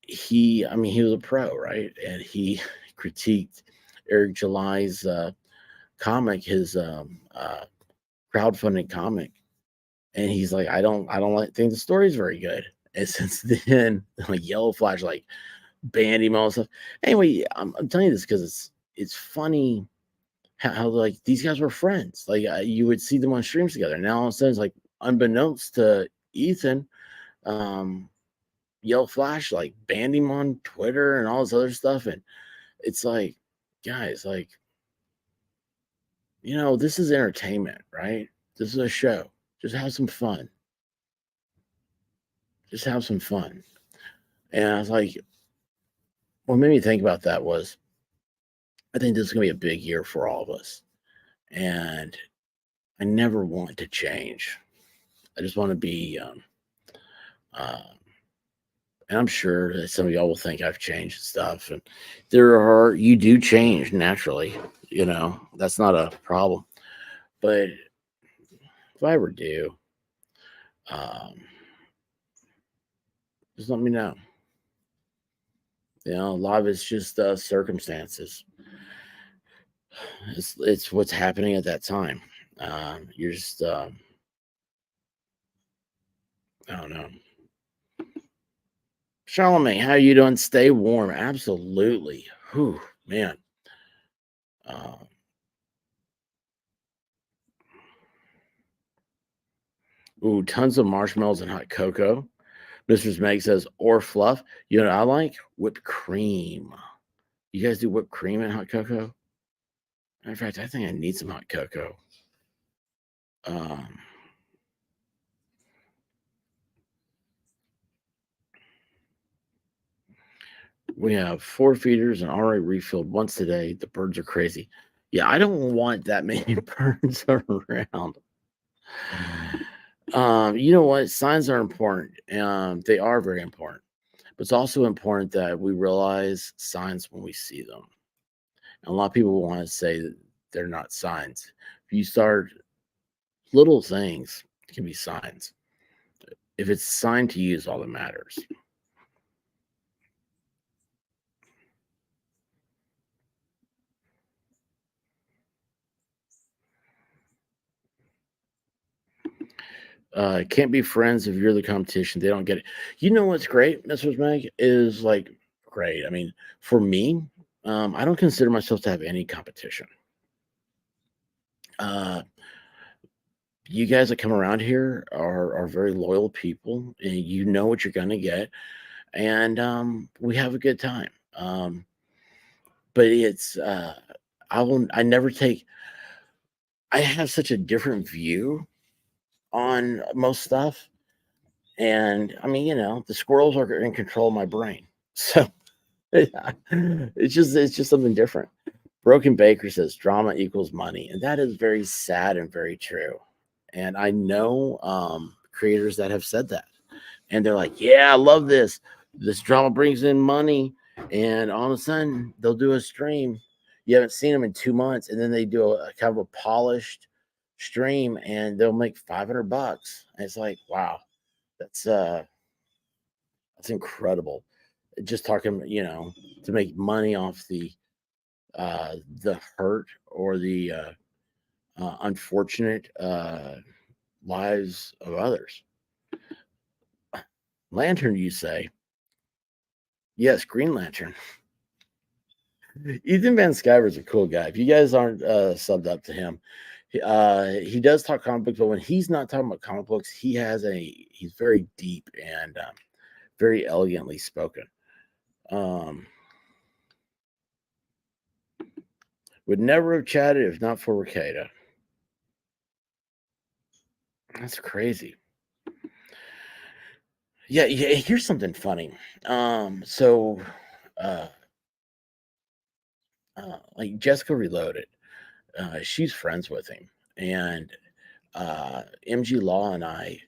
he was a pro, right? And he critiqued Eric July's comic, his crowdfunding comic, and he's like, I don't think the story's very good. And since then, like Yellow Flash, like banned him all stuff. Anyway, I'm telling you this because it's funny how like these guys were friends. Like you would see them on streams together. Now all of a sudden, it's like unbeknownst to Ethan, um, Yellow Flash like banned him on Twitter and all this other stuff, and it's like, guys, like, this is entertainment, right? This is a show. Just have some fun. Just have some fun. And I was like, what made me think about that was I think this is gonna be a big year for all of us. And I never want to change. I just want to be uh, and I'm sure that some of y'all will think I've changed stuff. And you do change naturally, that's not a problem. But if I ever do, um, just let me know. A lot of it's just circumstances. It's what's happening at that time. You're just, I don't know. Charlemagne, how you doing? Stay warm. Absolutely. Whew, man. Uh, ooh, tons of marshmallows and hot cocoa. Mrs. Meg says, or fluff. You know what I like? Whipped cream. You guys do whipped cream and hot cocoa? In fact, I think I need some hot cocoa. We have 4 feeders and already refilled once today. The birds are crazy. Yeah, I don't want that many birds around. You know what? Signs are important. They are very important. But it's also important that we realize signs when we see them. And a lot of people want to say that they're not signs. If you start little things, can be signs. If it's a sign to you is all that matters. Can't be friends if you're the competition. They don't get it. You know what's great, Mrs. Meg, is like great. I mean, for me, I don't consider myself to have any competition. Uh, you guys that come around here are very loyal people, and you know what you're gonna get, and we have a good time. But it's I never take. I have such a different view on most stuff. And I mean, the squirrels are in control of my brain. So yeah, it's just something different. Broken Baker says drama equals money. And that is very sad and very true. And I know creators that have said that. And they're like, yeah, I love this. This drama brings in money. And all of a sudden they'll do a stream. You haven't seen them in 2 months, and then they do a kind of a polished stream and they'll make $500. And it's like, wow. That's incredible. Just talking, to make money off the hurt or the unfortunate lives of others. Lantern, you say? Yes, Green Lantern. Ethan Van Sciver is a cool guy. If you guys aren't subbed up to him, he does talk comic books, but when he's not talking about comic books, he's very deep and very elegantly spoken. Would never have chatted if not for Ricada. That's crazy. Yeah, here's something funny. So like Jessica Reloaded, she's friends with him, and MG Law and I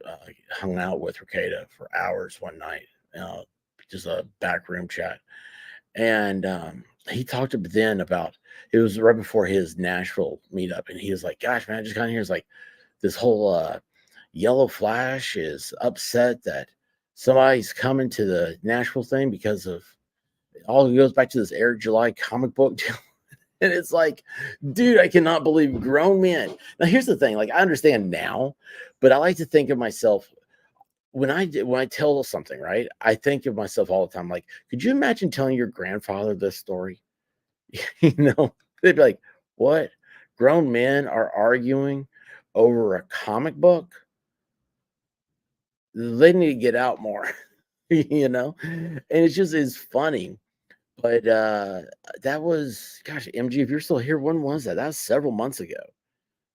uh, hung out with Ricada for hours one night, uh, just a backroom chat, and he talked then about it was right before his Nashville meetup, and he was like, "Gosh, man, I just got here. It's like this whole Yellow Flash is upset that somebody's coming to the Nashville thing because of all it goes back to this Eric July comic book deal." And it's like, dude, I cannot believe grown men. Now, here's the thing: like, I understand now, but I like to think of myself when I tell something, right? I think of myself all the time. Like, could you imagine telling your grandfather this story? you know, they'd be like, "What? Grown men are arguing over a comic book? They need to get out more." And it's just is funny. But that was, gosh, MG, if you're still here, when was that? That was several months ago.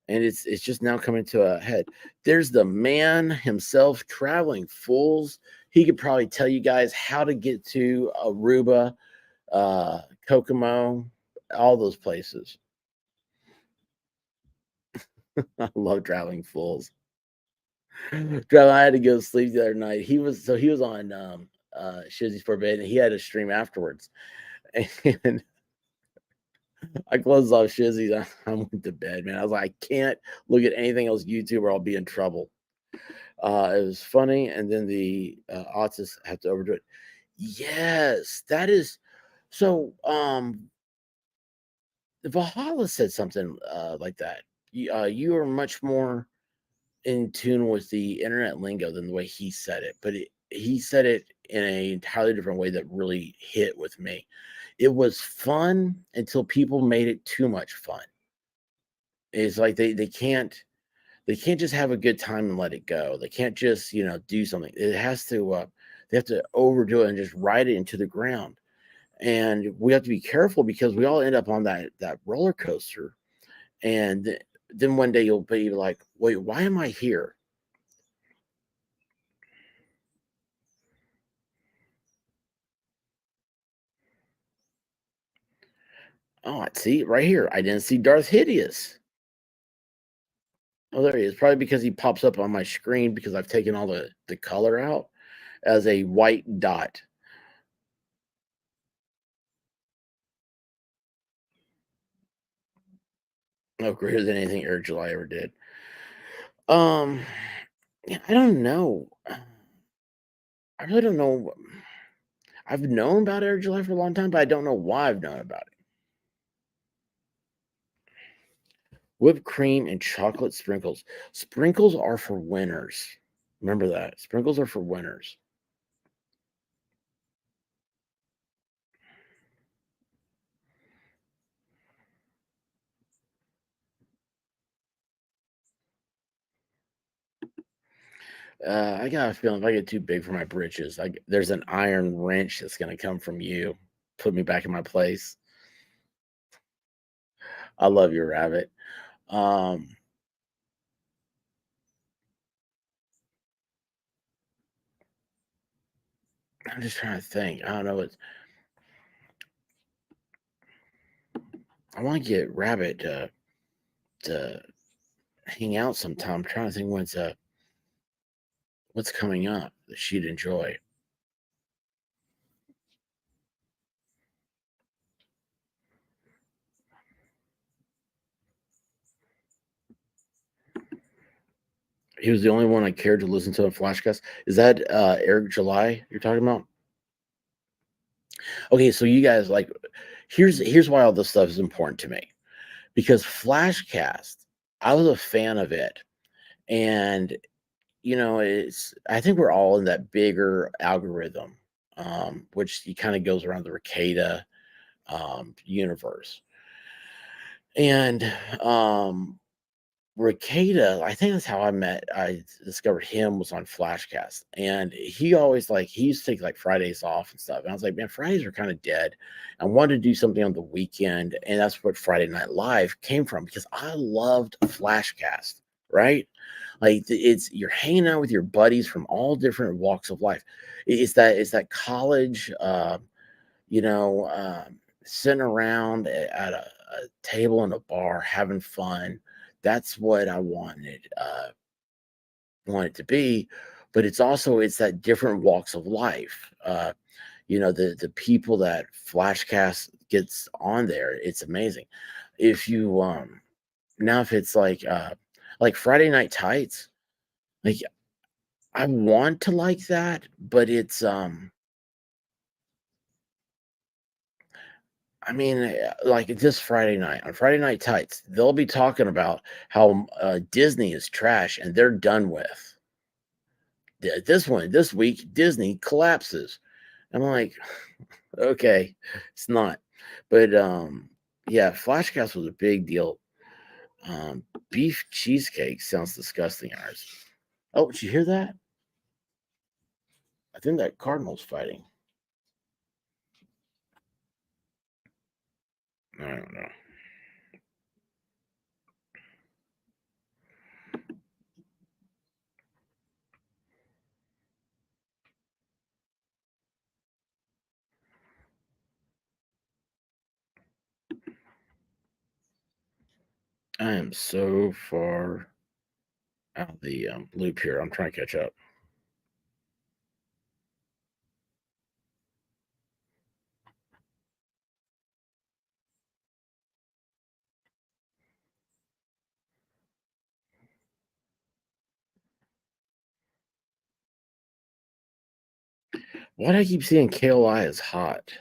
And it's just now coming to a head. There's the man himself, Traveling Fools. He could probably tell you guys how to get to Aruba, Kokomo, all those places. I love Traveling Fools. I had to go to sleep the other night. He was on Shizzy's for bed, and he had a stream afterwards. And I closed off Shizzy's. I went to bed, man. I was like, I can't look at anything else YouTube or I'll be in trouble. It was funny, and then the autists have to overdo it. Yes, that is so. Valhalla said something like that. You are much more in tune with the internet lingo than the way he said it, but he said it in an entirely different way that really hit with me. It was fun until people made it too much fun. It's like they can't just have a good time and let it go. They can't just do something. It has to they have to overdo it and just ride it into the ground. And we have to be careful because we all end up on that roller coaster. And then one day you'll be like, wait, why am I here? Oh, I see right here. I didn't see Darth Hideous. Oh, there he is. Probably because he pops up on my screen because I've taken all the color out as a white dot. Oh, greater than anything Eric July ever did. Um, yeah, I don't know. I really don't know. I've known about Eric July for a long time, but I don't know why I've known about it. Whipped cream and chocolate sprinkles. Sprinkles are for winners. Remember that. Sprinkles are for winners. I got a feeling if I get too big for my britches, there's an iron wrench that's going to come from you, put me back in my place. I love you, rabbit. Um, I'm just trying to think. I don't know. I want to get rabbit to hang out sometime. I'm trying to think what's coming up that she'd enjoy. He was the only one I cared to listen to on Flashcast. Is that Eric July you're talking about? Okay, so you guys like here's why all this stuff is important to me. Because Flashcast, I was a fan of it. And it's I think we're all in that bigger algorithm, which he kind of goes around the Ricada universe. And Ricada, I think that's how I discovered him was on Flashcast. And he always he used to take like Fridays off and stuff. And I was like, man, Fridays are kind of dead. I wanted to do something on the weekend. And that's what Friday Night Live came from because I loved Flashcast, right? Like it's you're hanging out with your buddies from all different walks of life. It's that college, you know, sitting around at a table in a bar having fun. That's what I want it to be. But it's that different walks of life. The people that Flashcast gets on there, it's amazing. If you Now if it's like Friday Night Tights, like I want to like that, but it's I mean, like this Friday night on Friday Night Tights, they'll be talking about how Disney is trash and they're done with. This week Disney collapses. I'm like, okay, it's not. But yeah, Flashcast was a big deal. Beef cheesecake sounds disgusting, ours. Oh, did you hear that? I think that Cardinal's fighting. I don't know. I am so far out of the loop here. I'm trying to catch up. Why do I keep seeing KOI as hot?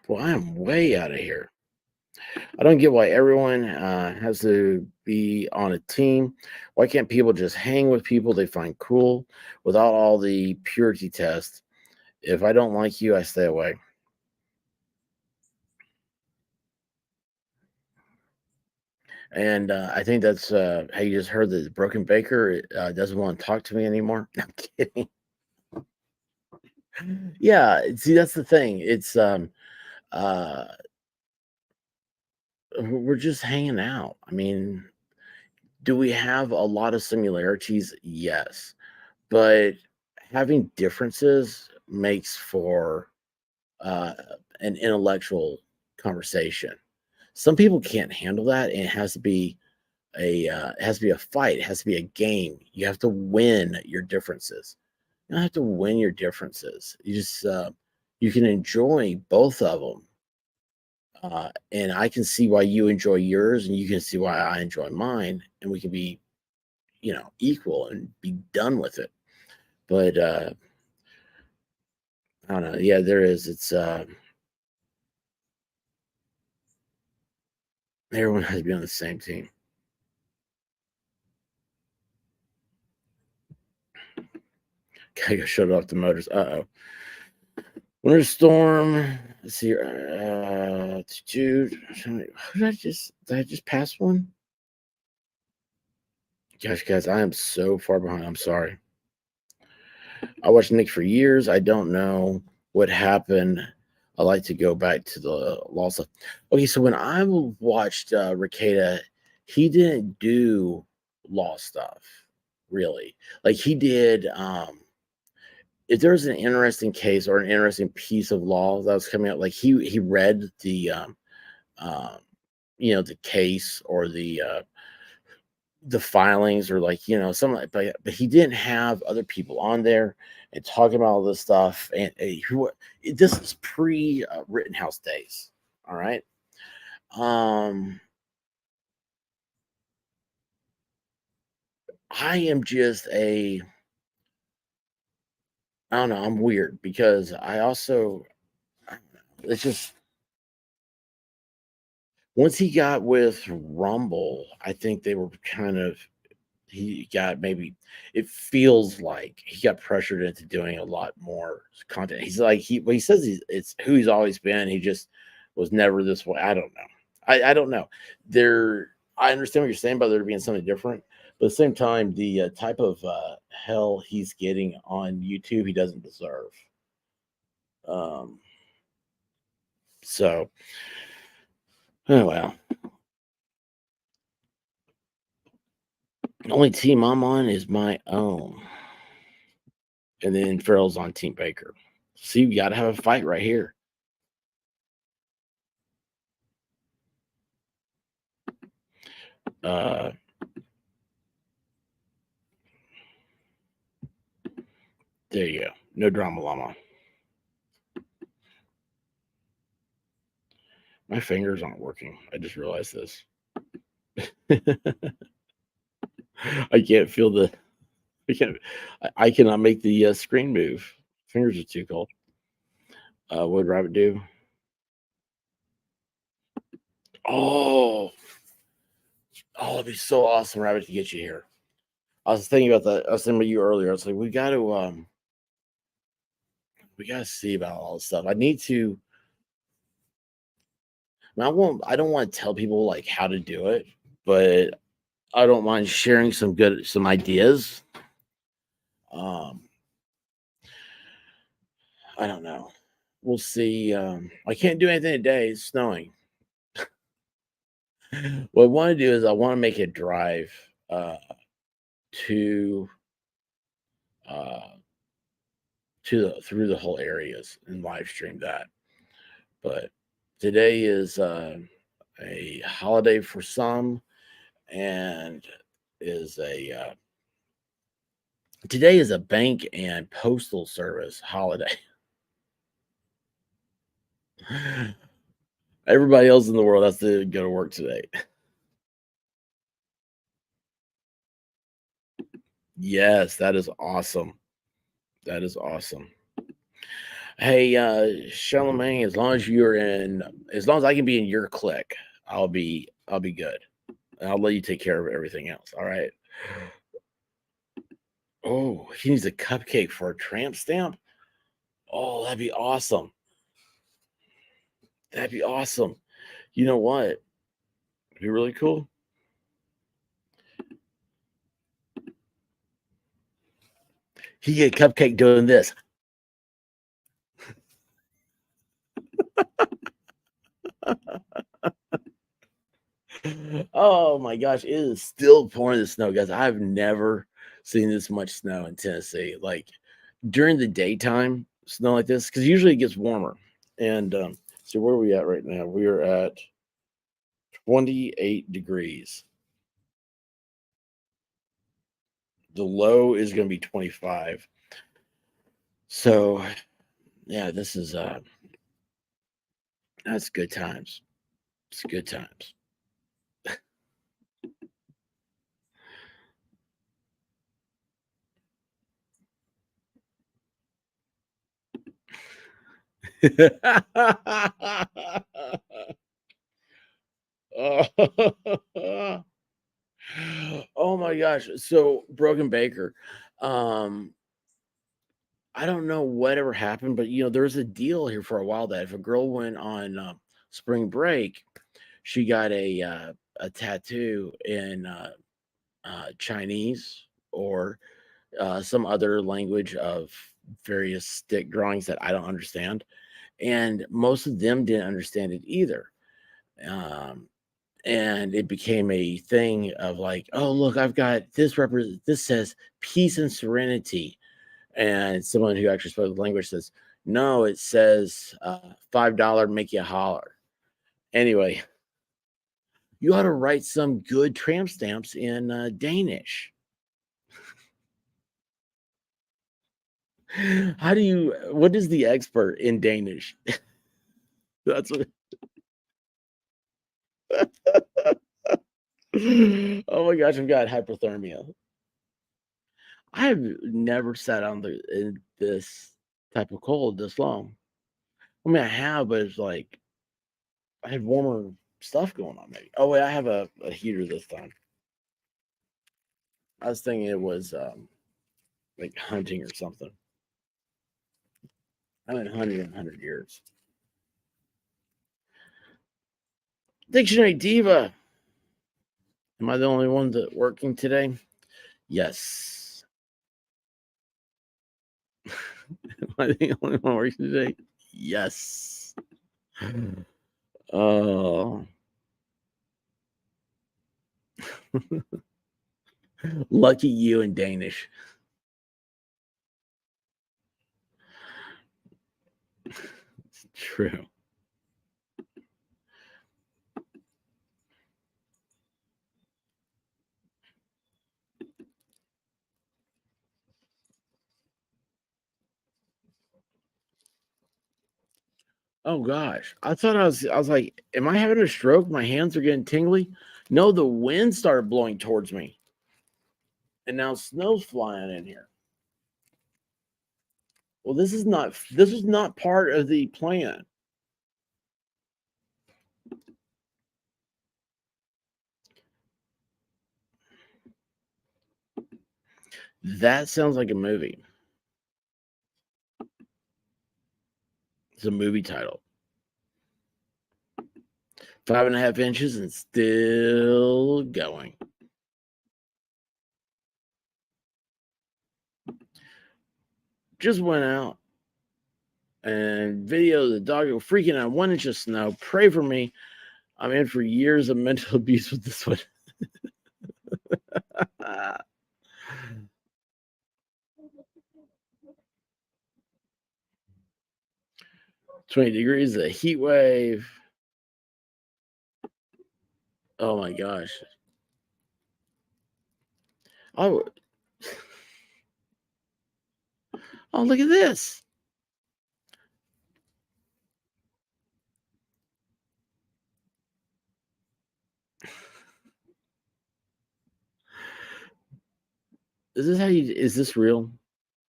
Well, I am way out of here. I don't get why everyone has to be on a team. Why can't people just hang with people they find cool without all the purity tests? If I don't like you, I stay away. And I think that's how you just heard that Broken Baker doesn't want to talk to me anymore. I'm kidding. Yeah, see, that's the thing. Uh, we're just hanging out. I mean, do we have a lot of similarities? Yes, but having differences makes for uh, an intellectual conversation. Some people can't handle that, and it has to be a fight. It has to be a game. You have to win your differences. You don't have to win your differences. You can enjoy both of them, and I can see why you enjoy yours, and you can see why I enjoy mine, and we can be equal and be done with it. But I don't know. Yeah, there is. It's everyone has to be on the same team. Gotta go shut off the motors. Uh-oh. Winter storm. Let's see. Dude, who did I just pass one? Gosh, guys, I am so far behind. I'm sorry. I watched Nick for years. I don't know what happened. I like to go back to the law stuff. Okay, so when I watched Ricada, he didn't do law stuff really. Like he did. If there was an interesting case or an interesting piece of law that was coming out, like he read um, the case or the filings or like some, but he didn't have other people on there and talking about all this stuff. And this is pre Rittenhouse days. All right. Um, I am just I don't know. I'm weird because I don't know, it's just once he got with Rumble, I think they were kind of he got maybe it feels like he got pressured into doing a lot more content. He's like he says it's who he's always been. He just was never this way. I don't know. I don't know. There I understand what you're saying about there being something different, but at the same time, the type of hell he's getting on YouTube, he doesn't deserve. Um, so oh well. The only team I'm on is my own. And then Farrell's on Team Baker. See, we got to have a fight right here. There you go. No drama llama. My fingers aren't working. I just realized this. I can't feel the. I cannot make the screen move. Fingers are too cold. What would Rabbit do? Oh, it'd be so awesome, Rabbit, to get you here. I was thinking about that. I was thinking about you earlier. I was like, we got to see about all this stuff. I need to. I don't want to tell people like how to do it, but I don't mind sharing some ideas. Um, I don't know. We'll see. I can't do anything today. It's snowing. What I want to do is I want to make a drive to uh, through the whole areas and live stream that. But today is a holiday for some, and is a today is a bank and postal service holiday. Everybody else in the world has to go to work today. Yes, that is awesome. That is awesome. Hey, Charlemagne, as long as I can be in your clique, I'll be good. And I'll let you take care of everything else. All right. Oh, he needs a cupcake for a tramp stamp. Oh, that'd be awesome. That'd be awesome. You know what? It'd be really cool. He get a cupcake doing this. Oh my gosh, it is still pouring the snow, guys. I've never seen this much snow in Tennessee. Like during the daytime, snow like this, because usually it gets warmer. And so where are we at right now? We are at 28 degrees. The low is going to be 25. So yeah, this is that's good times. It's good times. Oh my gosh. So Broken Baker. Um, I don't know whatever happened, but there was a deal here for a while that if a girl went on spring break, she got a tattoo in Chinese or some other language of various stick drawings that I don't understand, and most of them didn't understand it either. Um, and it became a thing of like, oh look, I've got this says peace and serenity, and someone who actually spoke the language says, no, it says $5 make you holler. Anyway, you ought to write some good tramp stamps in Danish. What is the expert in Danish? That's what. Oh my gosh, I've got hypothermia. I have never sat on in this type of cold this long. I mean, I have, but it's like I had warmer stuff going on. Maybe. Oh wait, I have a heater this time. I was thinking it was like hunting or something. I haven't hunted in 100 years. Dictionary Diva. Am I the only one that working today? Yes. Am I the only one working today? Yes. Oh. Lucky you in Danish. It's true. Oh gosh. I was like, am I having a stroke? My hands are getting tingly. No, the wind started blowing towards me. And now snow's flying in here. Well, this is not part of the plan. That sounds like a movie. It's a movie title. 5.5 inches and still going. Just went out and video the dog freaking out. 1 inch of snow. Pray for me. I'm in for years of mental abuse with this one. 20 degrees, a heat wave. Oh my gosh. Oh, oh, look at this. Is this real?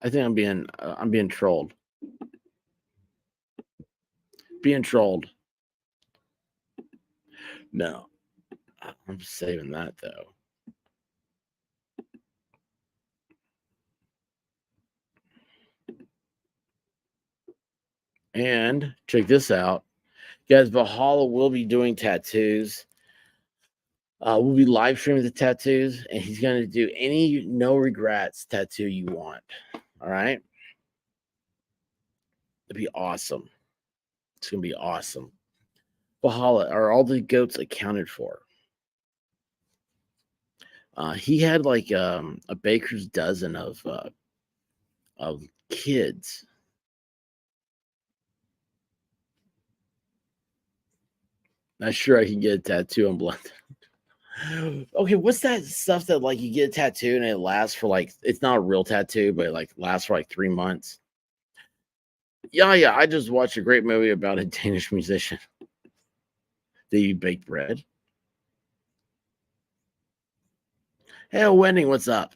I think I'm being trolled. Being trolled. No, I'm saving that though. And check this out. Guys, Valhalla will be doing tattoos. We'll be live streaming the tattoos, and he's going to do any no regrets tattoo you want. All right. It'd be awesome. It's going to be awesome. Valhalla, are all the goats accounted for? He had like a baker's dozen of kids. Not sure I can get a tattoo on blood. Okay, what's that stuff that like you get a tattoo and it lasts for like it's not a real tattoo, but it like lasts for like 3 months? Yeah, yeah. I just watched a great movie about a Danish musician. Did you bake bread? Hey, Wendy, what's up?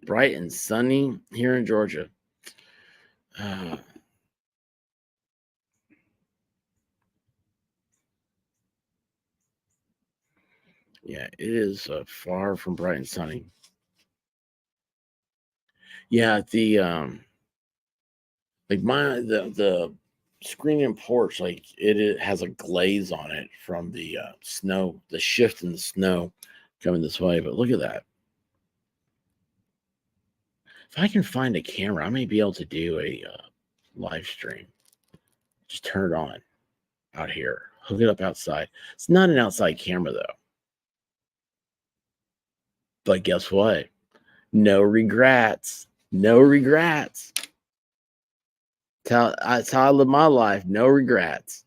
Bright and sunny here in Georgia. Uh, yeah, it is far from bright and sunny. Yeah, the like the screen and porch, like it has a glaze on it from the snow, the shift in the snow coming this way. But look at that. If I can find a camera, I may be able to do a live stream. Just turn it on out here. Hook it up outside. It's not an outside camera though. But guess what? No regrets. No regrets. That's how I live my life. No regrets.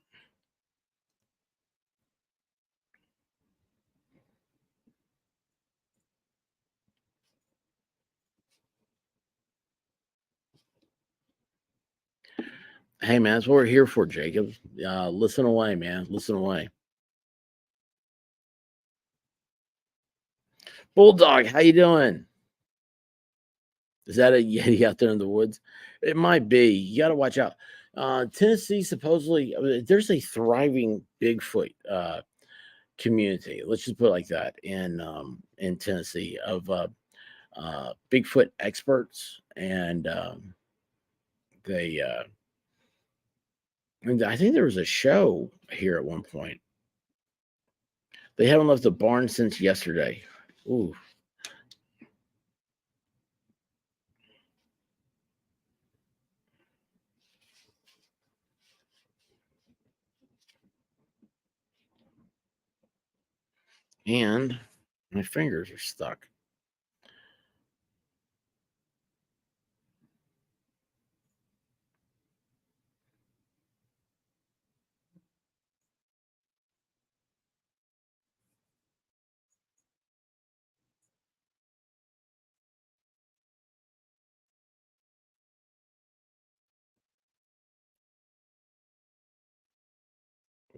Hey man, that's what we're here for, Jacob. Listen away, man. Listen away. Bulldog, how you doing? Is that a Yeti out there in the woods? It might be. You got to watch out. Tennessee supposedly there's a thriving Bigfoot community. Let's just put it like that in Tennessee of Bigfoot experts, and they and I think there was a show here at one point. They haven't left the barn since yesterday. Ooh. And my fingers are stuck.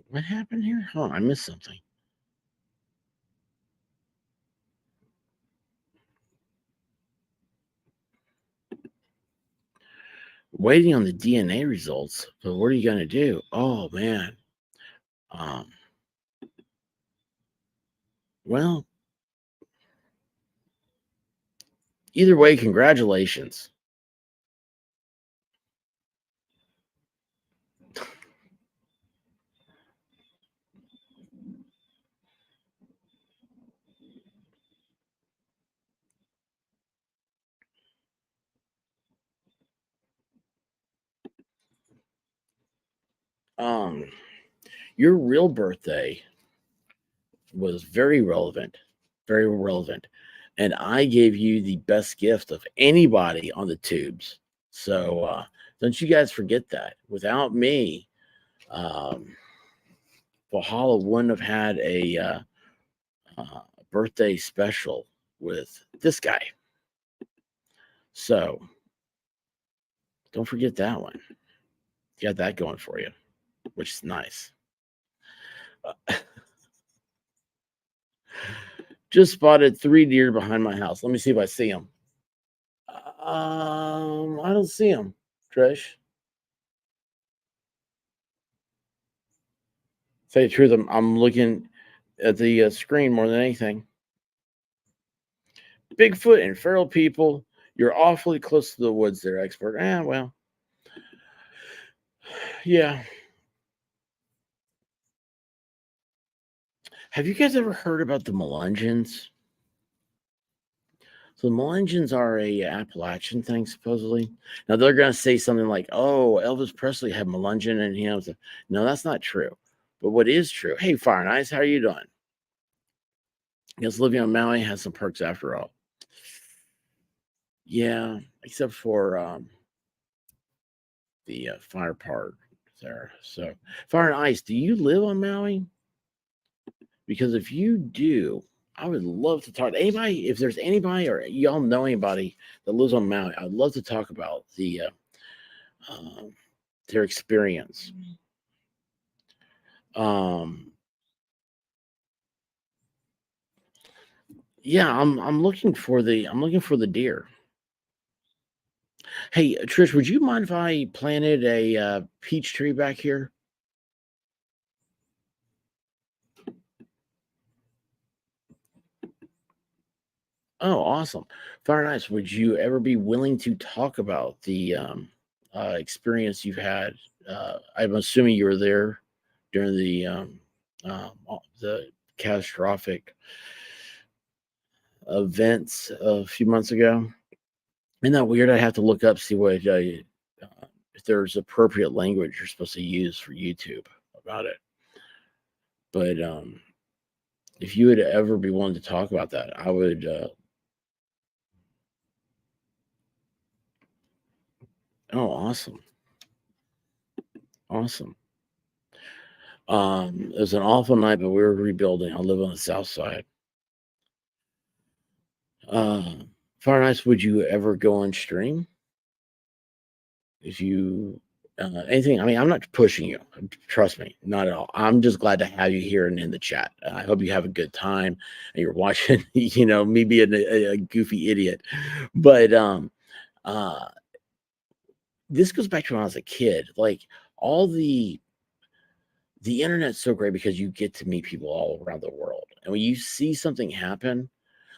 What happened here? Oh, I missed something. Waiting on the DNA results, but what are you gonna do? Oh man. Um, well, either way, congratulations. Um, your real birthday was very relevant, and I gave you the best gift of anybody on the tubes. So don't you guys forget that. Without me, um, Valhalla wouldn't have had a birthday special with this guy. So don't forget that one. You got that going for you, which is nice. Just spotted 3 deer behind my house. Let me see if I see them. I don't see them, Trish. Say the truth, I'm looking at the screen more than anything. Bigfoot and feral people. You're awfully close to the woods there, expert. Well, yeah. Have you guys ever heard about the Melungeons? So the Melungeons are a Appalachian thing, supposedly. Now they're going to say something like, "Oh, Elvis Presley had Melungeon and him." No, that's not true. But what is true? Hey, Fire and Ice, how are you doing? Because living on Maui has some perks after all. Yeah, except for the fire part there. So, Fire and Ice, do you live on Maui? Because if you do, I would love to talk to anybody. If there's anybody or y'all know anybody that lives on Maui, I'd love to talk about um, their experience. Um, yeah, I'm looking for the deer. Hey, Trish, would you mind if I planted a peach tree back here? Oh, awesome. Very nice. Would you ever be willing to talk about the experience you've had? I'm assuming you were there during the catastrophic events a few months ago. Isn't that weird? I have to look up, see what if there's appropriate language you're supposed to use for YouTube about it. But if you would ever be willing to talk about that, I would. Oh, awesome, awesome. It was an awful night, but we were rebuilding. I live on the south side. Uh, Fire Nights, would you ever go on stream? If you anything, I mean, I'm not pushing you. Trust me, not at all. I'm just glad to have you here and in the chat. I hope you have a good time and you're watching, me being a goofy idiot. But uh, this goes back to when I was a kid. Like all the internet's so great because you get to meet people all around the world. And when you see something happen,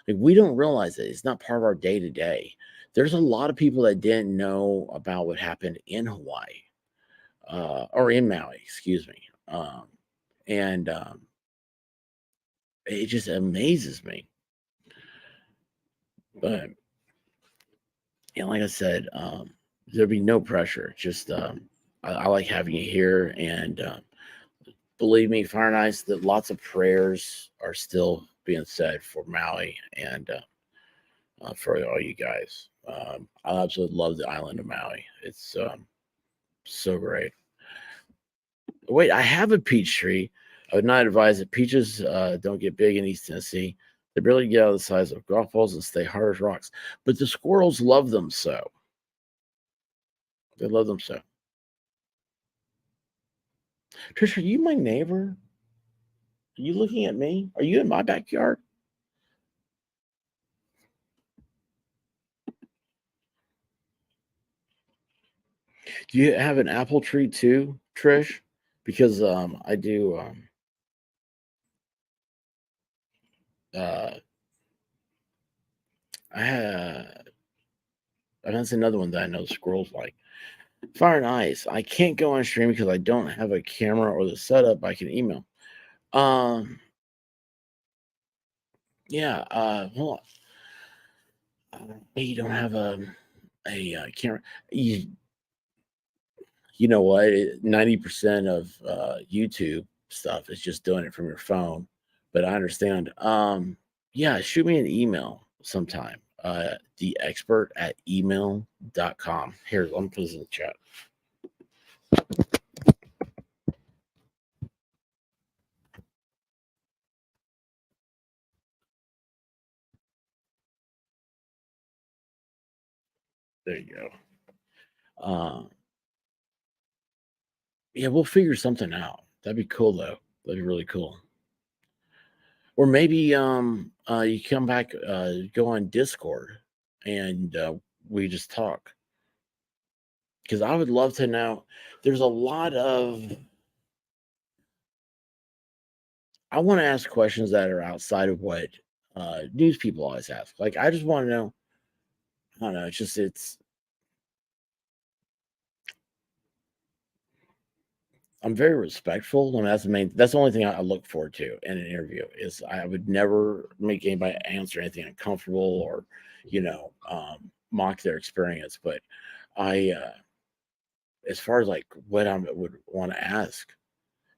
like we don't realize it. It's not part of our day to day. There's a lot of people that didn't know about what happened in Hawaii or in Maui, excuse me. And it just amazes me. But like I said, there'd be no pressure. Just I like having you here, and believe me, Fire and Ice, that lots of prayers are still being said for Maui and for all you guys. I absolutely love the island of Maui. It's so great. Wait, I have a peach tree. I would not advise that peaches don't get big in East Tennessee. They barely get out of the size of golf balls and stay hard as rocks. But the squirrels love them so. They love them so. Trish, are you my neighbor? Are you looking at me? Are you in my backyard? Do you have an apple tree too, Trish? Because I do. Uh, I had. That's another one that I know squirrels like. Fire and Ice. I can't go on stream because I don't have a camera or the setup. I can email. Um. Yeah. Well, you don't have a camera. You know what? 90% of YouTube stuff is just doing it from your phone. But I understand. Yeah, shoot me an email sometime. The expert at email.com. Here, let me put this in the chat. There you go. Yeah, we'll figure something out. That'd be cool though. That'd be really cool. Or maybe you come back, go on Discord, and we just talk. Because I would love to know. There's a lot of. I want to ask questions that are outside of what news people always ask. Like, I just want to know. I don't know. It's just it's. I'm very respectful, and that's the main. That's the only thing I look forward to in an interview. Is I would never make anybody answer anything uncomfortable or, mock their experience. But I, as far as like what I would want to ask,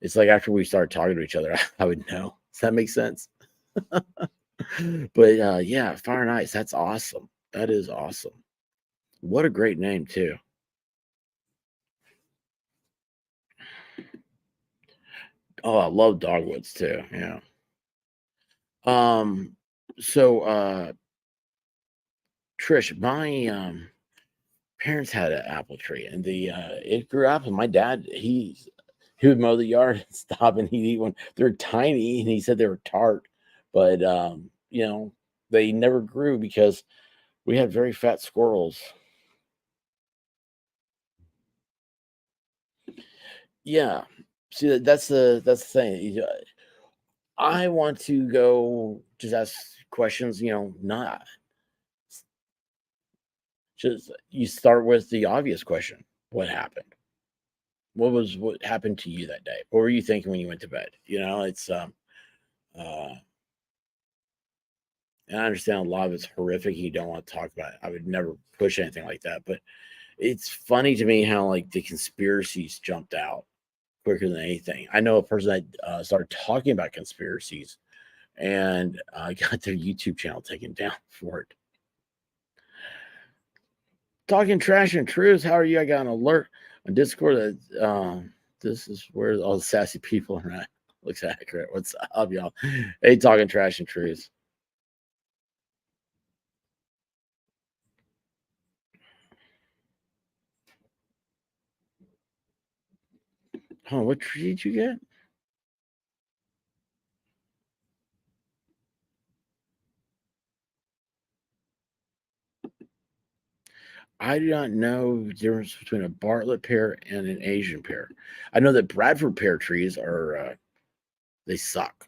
it's like after we start talking to each other, I would know. Does that make sense? But yeah, Fire and Ice. That's awesome. That is awesome. What a great name too. Oh, I love dogwoods too. Yeah. Um. So, Trish, my parents had an apple tree, and the it grew up. And my dad, he would mow the yard and stop, and he'd eat one. They're tiny, and he said they were tart, but they never grew because we had very fat squirrels. Yeah. See, that's the thing. I want to go just ask questions, not just you start with the obvious question. What happened? What happened to you that day? What were you thinking when you went to bed? It's uh and I understand a lot of it's horrific. You don't want to talk about it. I would never push anything like that. But it's funny to me how like the conspiracies jumped out quicker than anything. I know a person that started talking about conspiracies and got their YouTube channel taken down for it. Talking trash and truth. How are you? I got an alert on Discord that this is where all the sassy people are at. Looks accurate. What's up, y'all? Hey, talking trash and truth. Oh, what tree did you get? I do not know the difference between a Bartlett pear and an Asian pear. I know that Bradford pear trees are they suck.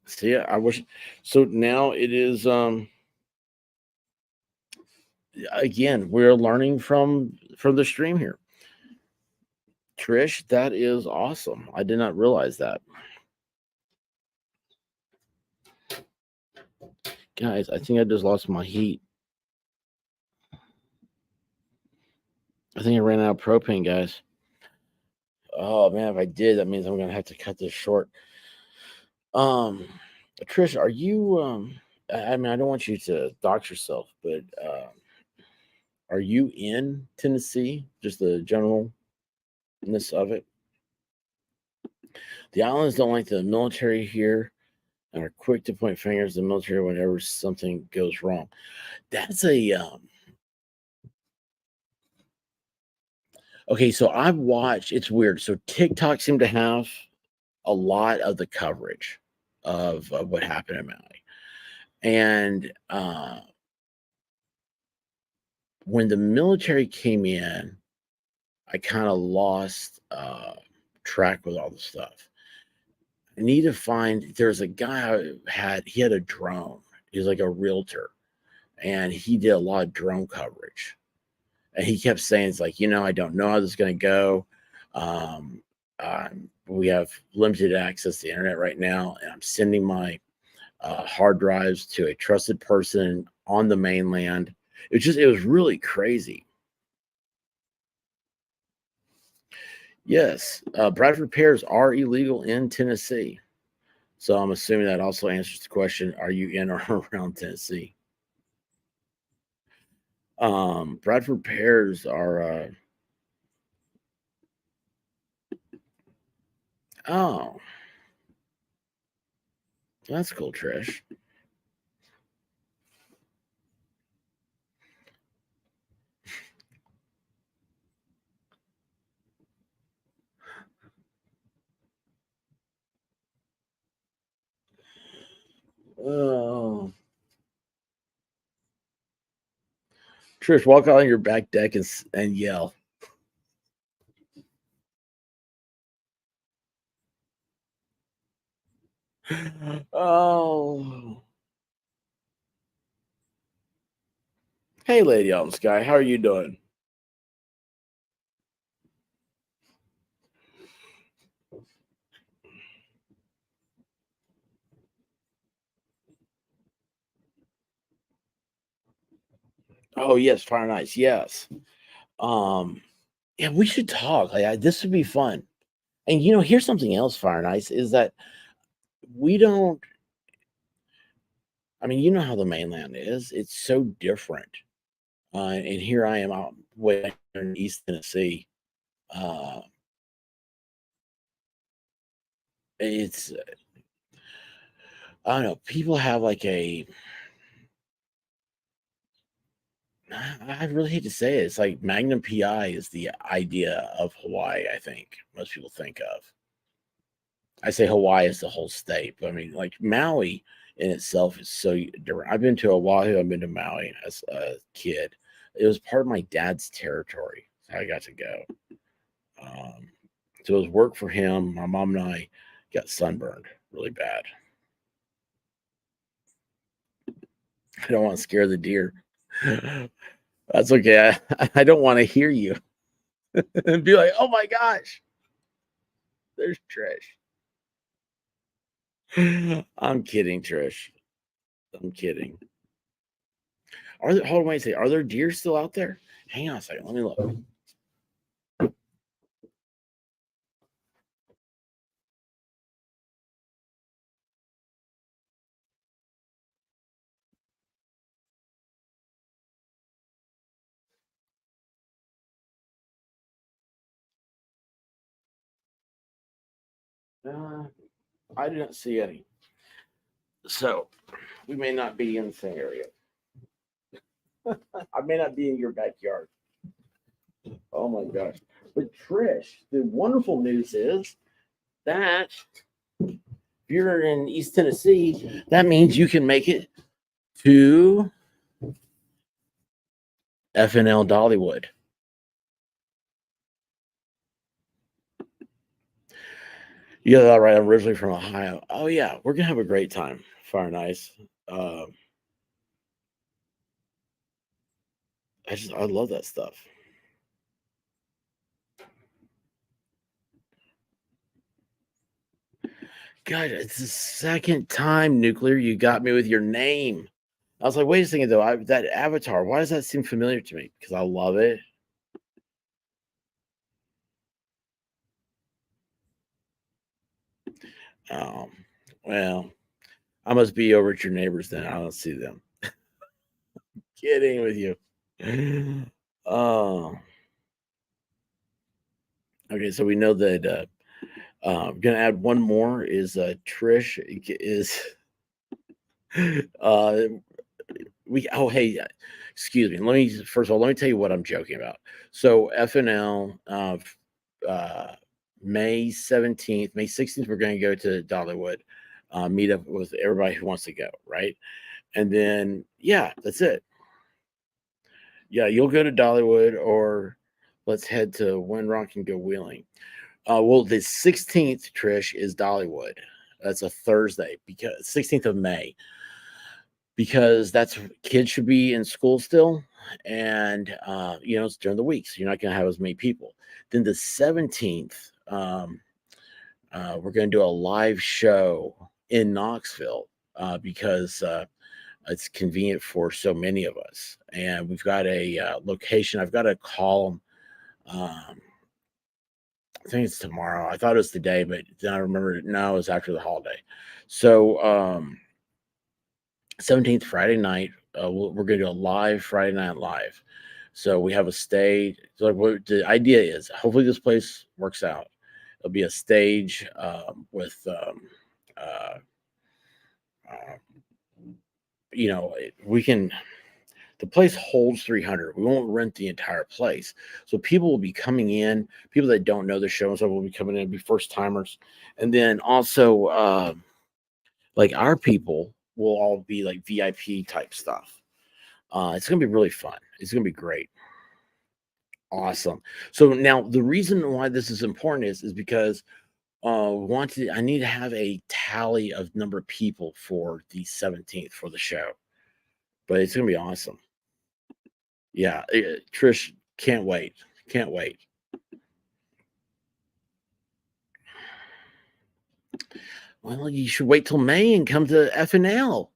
See, I wish so now it is again, we're learning from the stream here. Trish, that is awesome. I did not realize that. Guys, I think I just lost my heat. I think I ran out of propane, guys. Oh man, if I did, that means I'm gonna have to cut this short. Um, Trish, are you? I mean, I don't want you to dox yourself, but are you in Tennessee? Just the generalness of it. The islands don't like the military here. and are quick to point fingers at the military whenever something goes wrong. That's a okay. So I've watched. It's weird. So TikTok seemed to have a lot of the coverage of what happened in Maui, and when the military came in, I kind of lost track with all the stuff. I need to find. There's a guy who had a drone. He was like a realtor, and he did a lot of drone coverage. And he kept saying, "It's like I don't know how this is going to go. Um, we have limited access to the internet right now, and I'm sending my hard drives to a trusted person on the mainland." It was really crazy. Yes, Bradford pears are illegal in Tennessee. So I'm assuming that also answers the question: are you in or around Tennessee? Bradford pears are. Oh, that's cool, Trish. Oh, Trish, walk out on your back deck and yell. Oh, hey, lady out in the sky, how are you doing? Oh yes, fire and ice, yes. Um, yeah, we should talk. This would be fun. And here's something else, fire and ice, is that we don't. I mean, you know how the mainland is. It's so different. And here I am out way in East Tennessee. Uh, it's I don't know. People have like a. I really hate to say it. It's like Magnum PI is the idea of Hawaii. I think most people think of. I say Hawaii is the whole state, but I mean, like Maui in itself is so different. I've been to Oahu. I've been to Maui as a kid. It was part of my dad's territory. So I got to go. Um, so it was work for him. My mom and I got sunburned really bad. I don't want to scare the deer. That's okay. I don't want to hear you and be like, oh my gosh, there's Trish. I'm kidding, Trish. I'm kidding. Hold on, wait a second. Are there deer still out there? Hang on a second. Let me look. Uh, I didn't see any. So we may not be in the same area. I may not be in your backyard. Oh my gosh. But Trish, the wonderful news is that if you're in East Tennessee, that means you can make it to FNL Dollywood. You got that right. I'm originally from Ohio. Oh yeah, we're gonna have a great time. Fire and ice. Um, I love that stuff. God, it's the second time nuclear you got me with your name. I was like, wait a second though. That avatar. Why does that seem familiar to me? Because I love it. Um, well, I must be over at your neighbors then. I don't see them. Kidding with you. Oh, okay. So we know that. I'm gonna add one more. Is Trish is uh, hey, excuse me. First of all, let me tell you what I'm joking about. So FNL, uh, May 17th, May 16th, we're going to go to Dollywood, meet up with everybody who wants to go, right? And then, yeah, that's it. Yeah, you'll go to Dollywood, or let's head to Windrock and go wheeling. Well, the 16th, Trish, is Dollywood. That's a Thursday, because 16th of May, because that's kids should be in school still, and it's during the week, so you're not going to have as many people. Then the 17th, we're going to do a live show in Knoxville, because it's convenient for so many of us, and we've got a location. I've got to call them. I think it's tomorrow. I thought it was today, but then I remember no, it's after the holiday. So 17th, Friday night, we're going to do a live Friday night live. So we have a stage. So what the idea is, hopefully this place works out. It'll be a stage, with uh, uh, we can. The place holds 300. We won't rent the entire place, so people will be coming in. People that don't know the show and stuff will be coming in, be first timers, and then also, like, our people will all be like VIP type stuff. It's gonna be really fun. It's gonna be great. Awesome. So now the reason why this is important is because I need to have a tally of number of people for the 17th for the show, but it's gonna be awesome. Yeah, Trish, can't wait. Can't wait. Well, you should wait till May and come to FNL.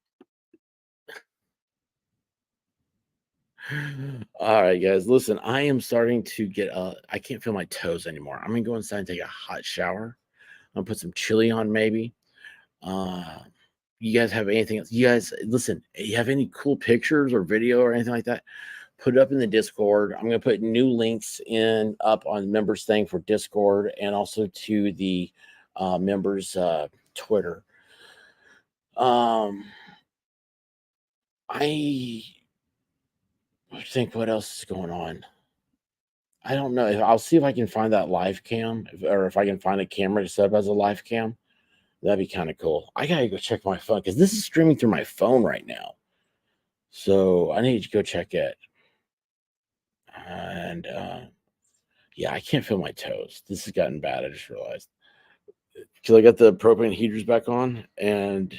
All right, guys. Listen, I am starting to get I can't feel my toes anymore. I'm gonna go inside and take a hot shower. I'm gonna put some chili on, maybe. Uh you guys have anything else? You guys, listen, you have any cool pictures or video or anything like that? Put it up in the Discord. I'm gonna put new links in up on the members thing for Discord, and also to the members Twitter. Um I think, what else is going on? I don't know. I'll see if I can find that live cam, or if I can find a camera to set up as a live cam. That'd be kind of cool. I gotta go check my phone because this is streaming through my phone right now. So I need to go check it. And yeah, I can't feel my toes. This has gotten bad. I just realized, because I got the propane heaters back on, and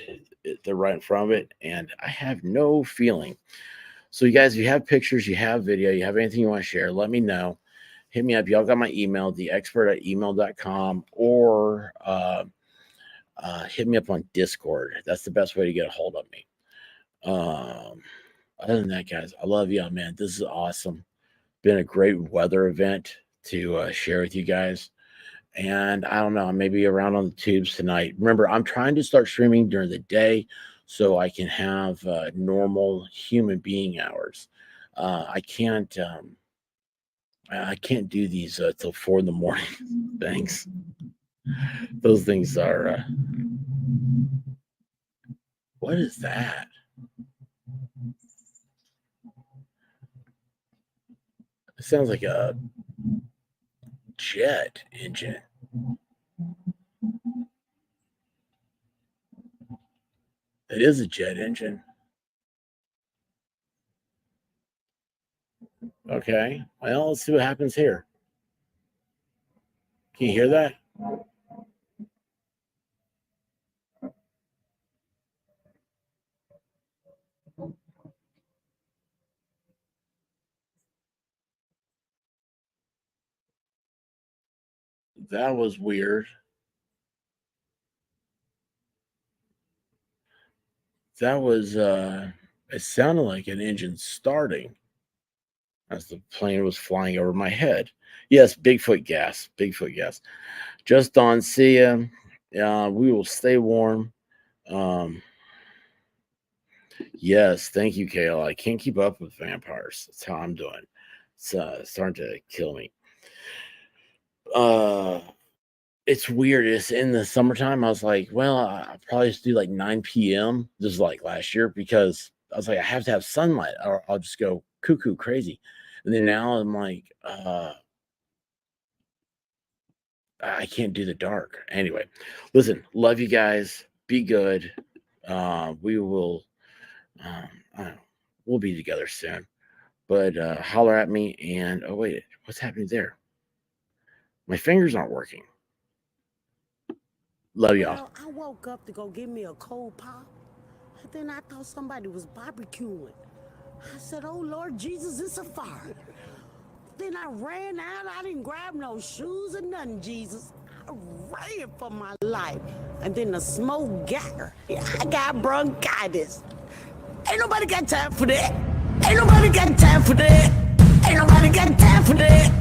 they're right in front of it, and I have no feeling. So, you guys, if you have pictures, you have video, you have anything you want to share, let me know. Hit me up. Y'all got my email, theexpert@email.com, or hit me up on Discord. That's the best way to get a hold of me. Um, Other than that, guys, I love y'all, man. This is awesome. Been a great weather event to share with you guys. And I don't know, I may be around on the tubes tonight. Remember, I'm trying to start streaming during the day so I can have normal human being hours. I can't do these till 4 in the morning. Thanks. Those things are. What is that? It sounds like a jet engine. It is a jet engine. Okay. Well, let's see what happens here. Can you hear that? That was weird. That was it sounded like an engine starting as the plane was flying over my head. Yes, Bigfoot gas. Bigfoot gas. Just on, see ya. We will stay warm. Um, yes, thank you, Kale. I can't keep up with vampires. That's how I'm doing. It's starting to kill me. Uh, it's weird. It's in the summertime. I was like, well, I'll probably just do like 9 p.m. This is like last year because I was like, I have to have sunlight or I'll just go cuckoo crazy. And then now I'm like, I can't do the dark. Anyway, listen, love you guys. Be good. We will, I don't know, we'll be together soon. But holler at me. And oh, wait, what's happening there? My fingers aren't working. Love y'all. Well, I woke up to go get me a cold pop, and then I thought somebody was barbecuing. I said, oh, Lord Jesus, it's a fire. Then I ran out. I didn't grab no shoes or nothing, Jesus. I ran for my life. And then the smoke got her. I got bronchitis. Ain't nobody got time for that. Ain't nobody got time for that. Ain't nobody got time for that.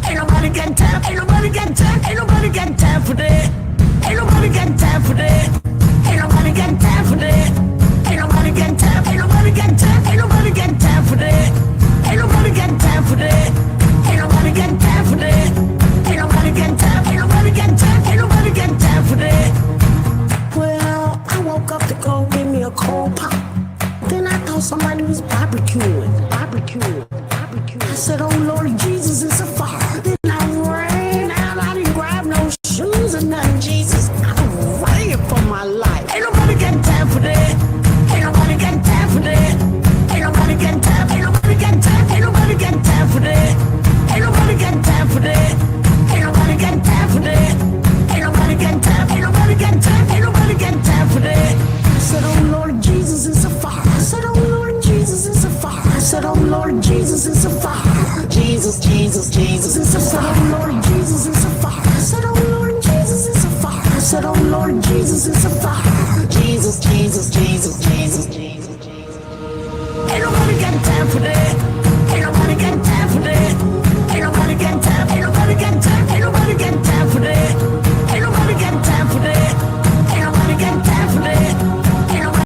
Ain't nobody got time. Ain't nobody got time. Ain't nobody got time for that. Ain't nobody got time for that. Ain't nobody got time for that. Ain't nobody got time. Ain't nobody got time. Ain't nobody got time for that. Ain't nobody got time for that. Ain't nobody got time for that. Ain't nobody got time. Ain't nobody got time. Ain't nobody got time for that. Well, I woke up to go get me a cold pop. Then I thought somebody was barbecuing. I said, oh Lord Jesus, it's a fire. Then I ran out. I didn't grab no shoes or nothing, Jesus. I ran for my life. Ain't nobody got time for that. Ain't nobody got time for that. Ain't nobody got time. Ain't nobody got time. Ain't nobody got time for that. Ain't nobody got time for that. Ain't nobody got time for that. Ain't nobody got time. Ain't nobody got time. Ain't nobody got time for that. I said, oh Lord Jesus, it's a fire. I said, oh Lord Jesus, it's a fire. I said, oh Lord Jesus, it's a fire. Jesus, Jesus.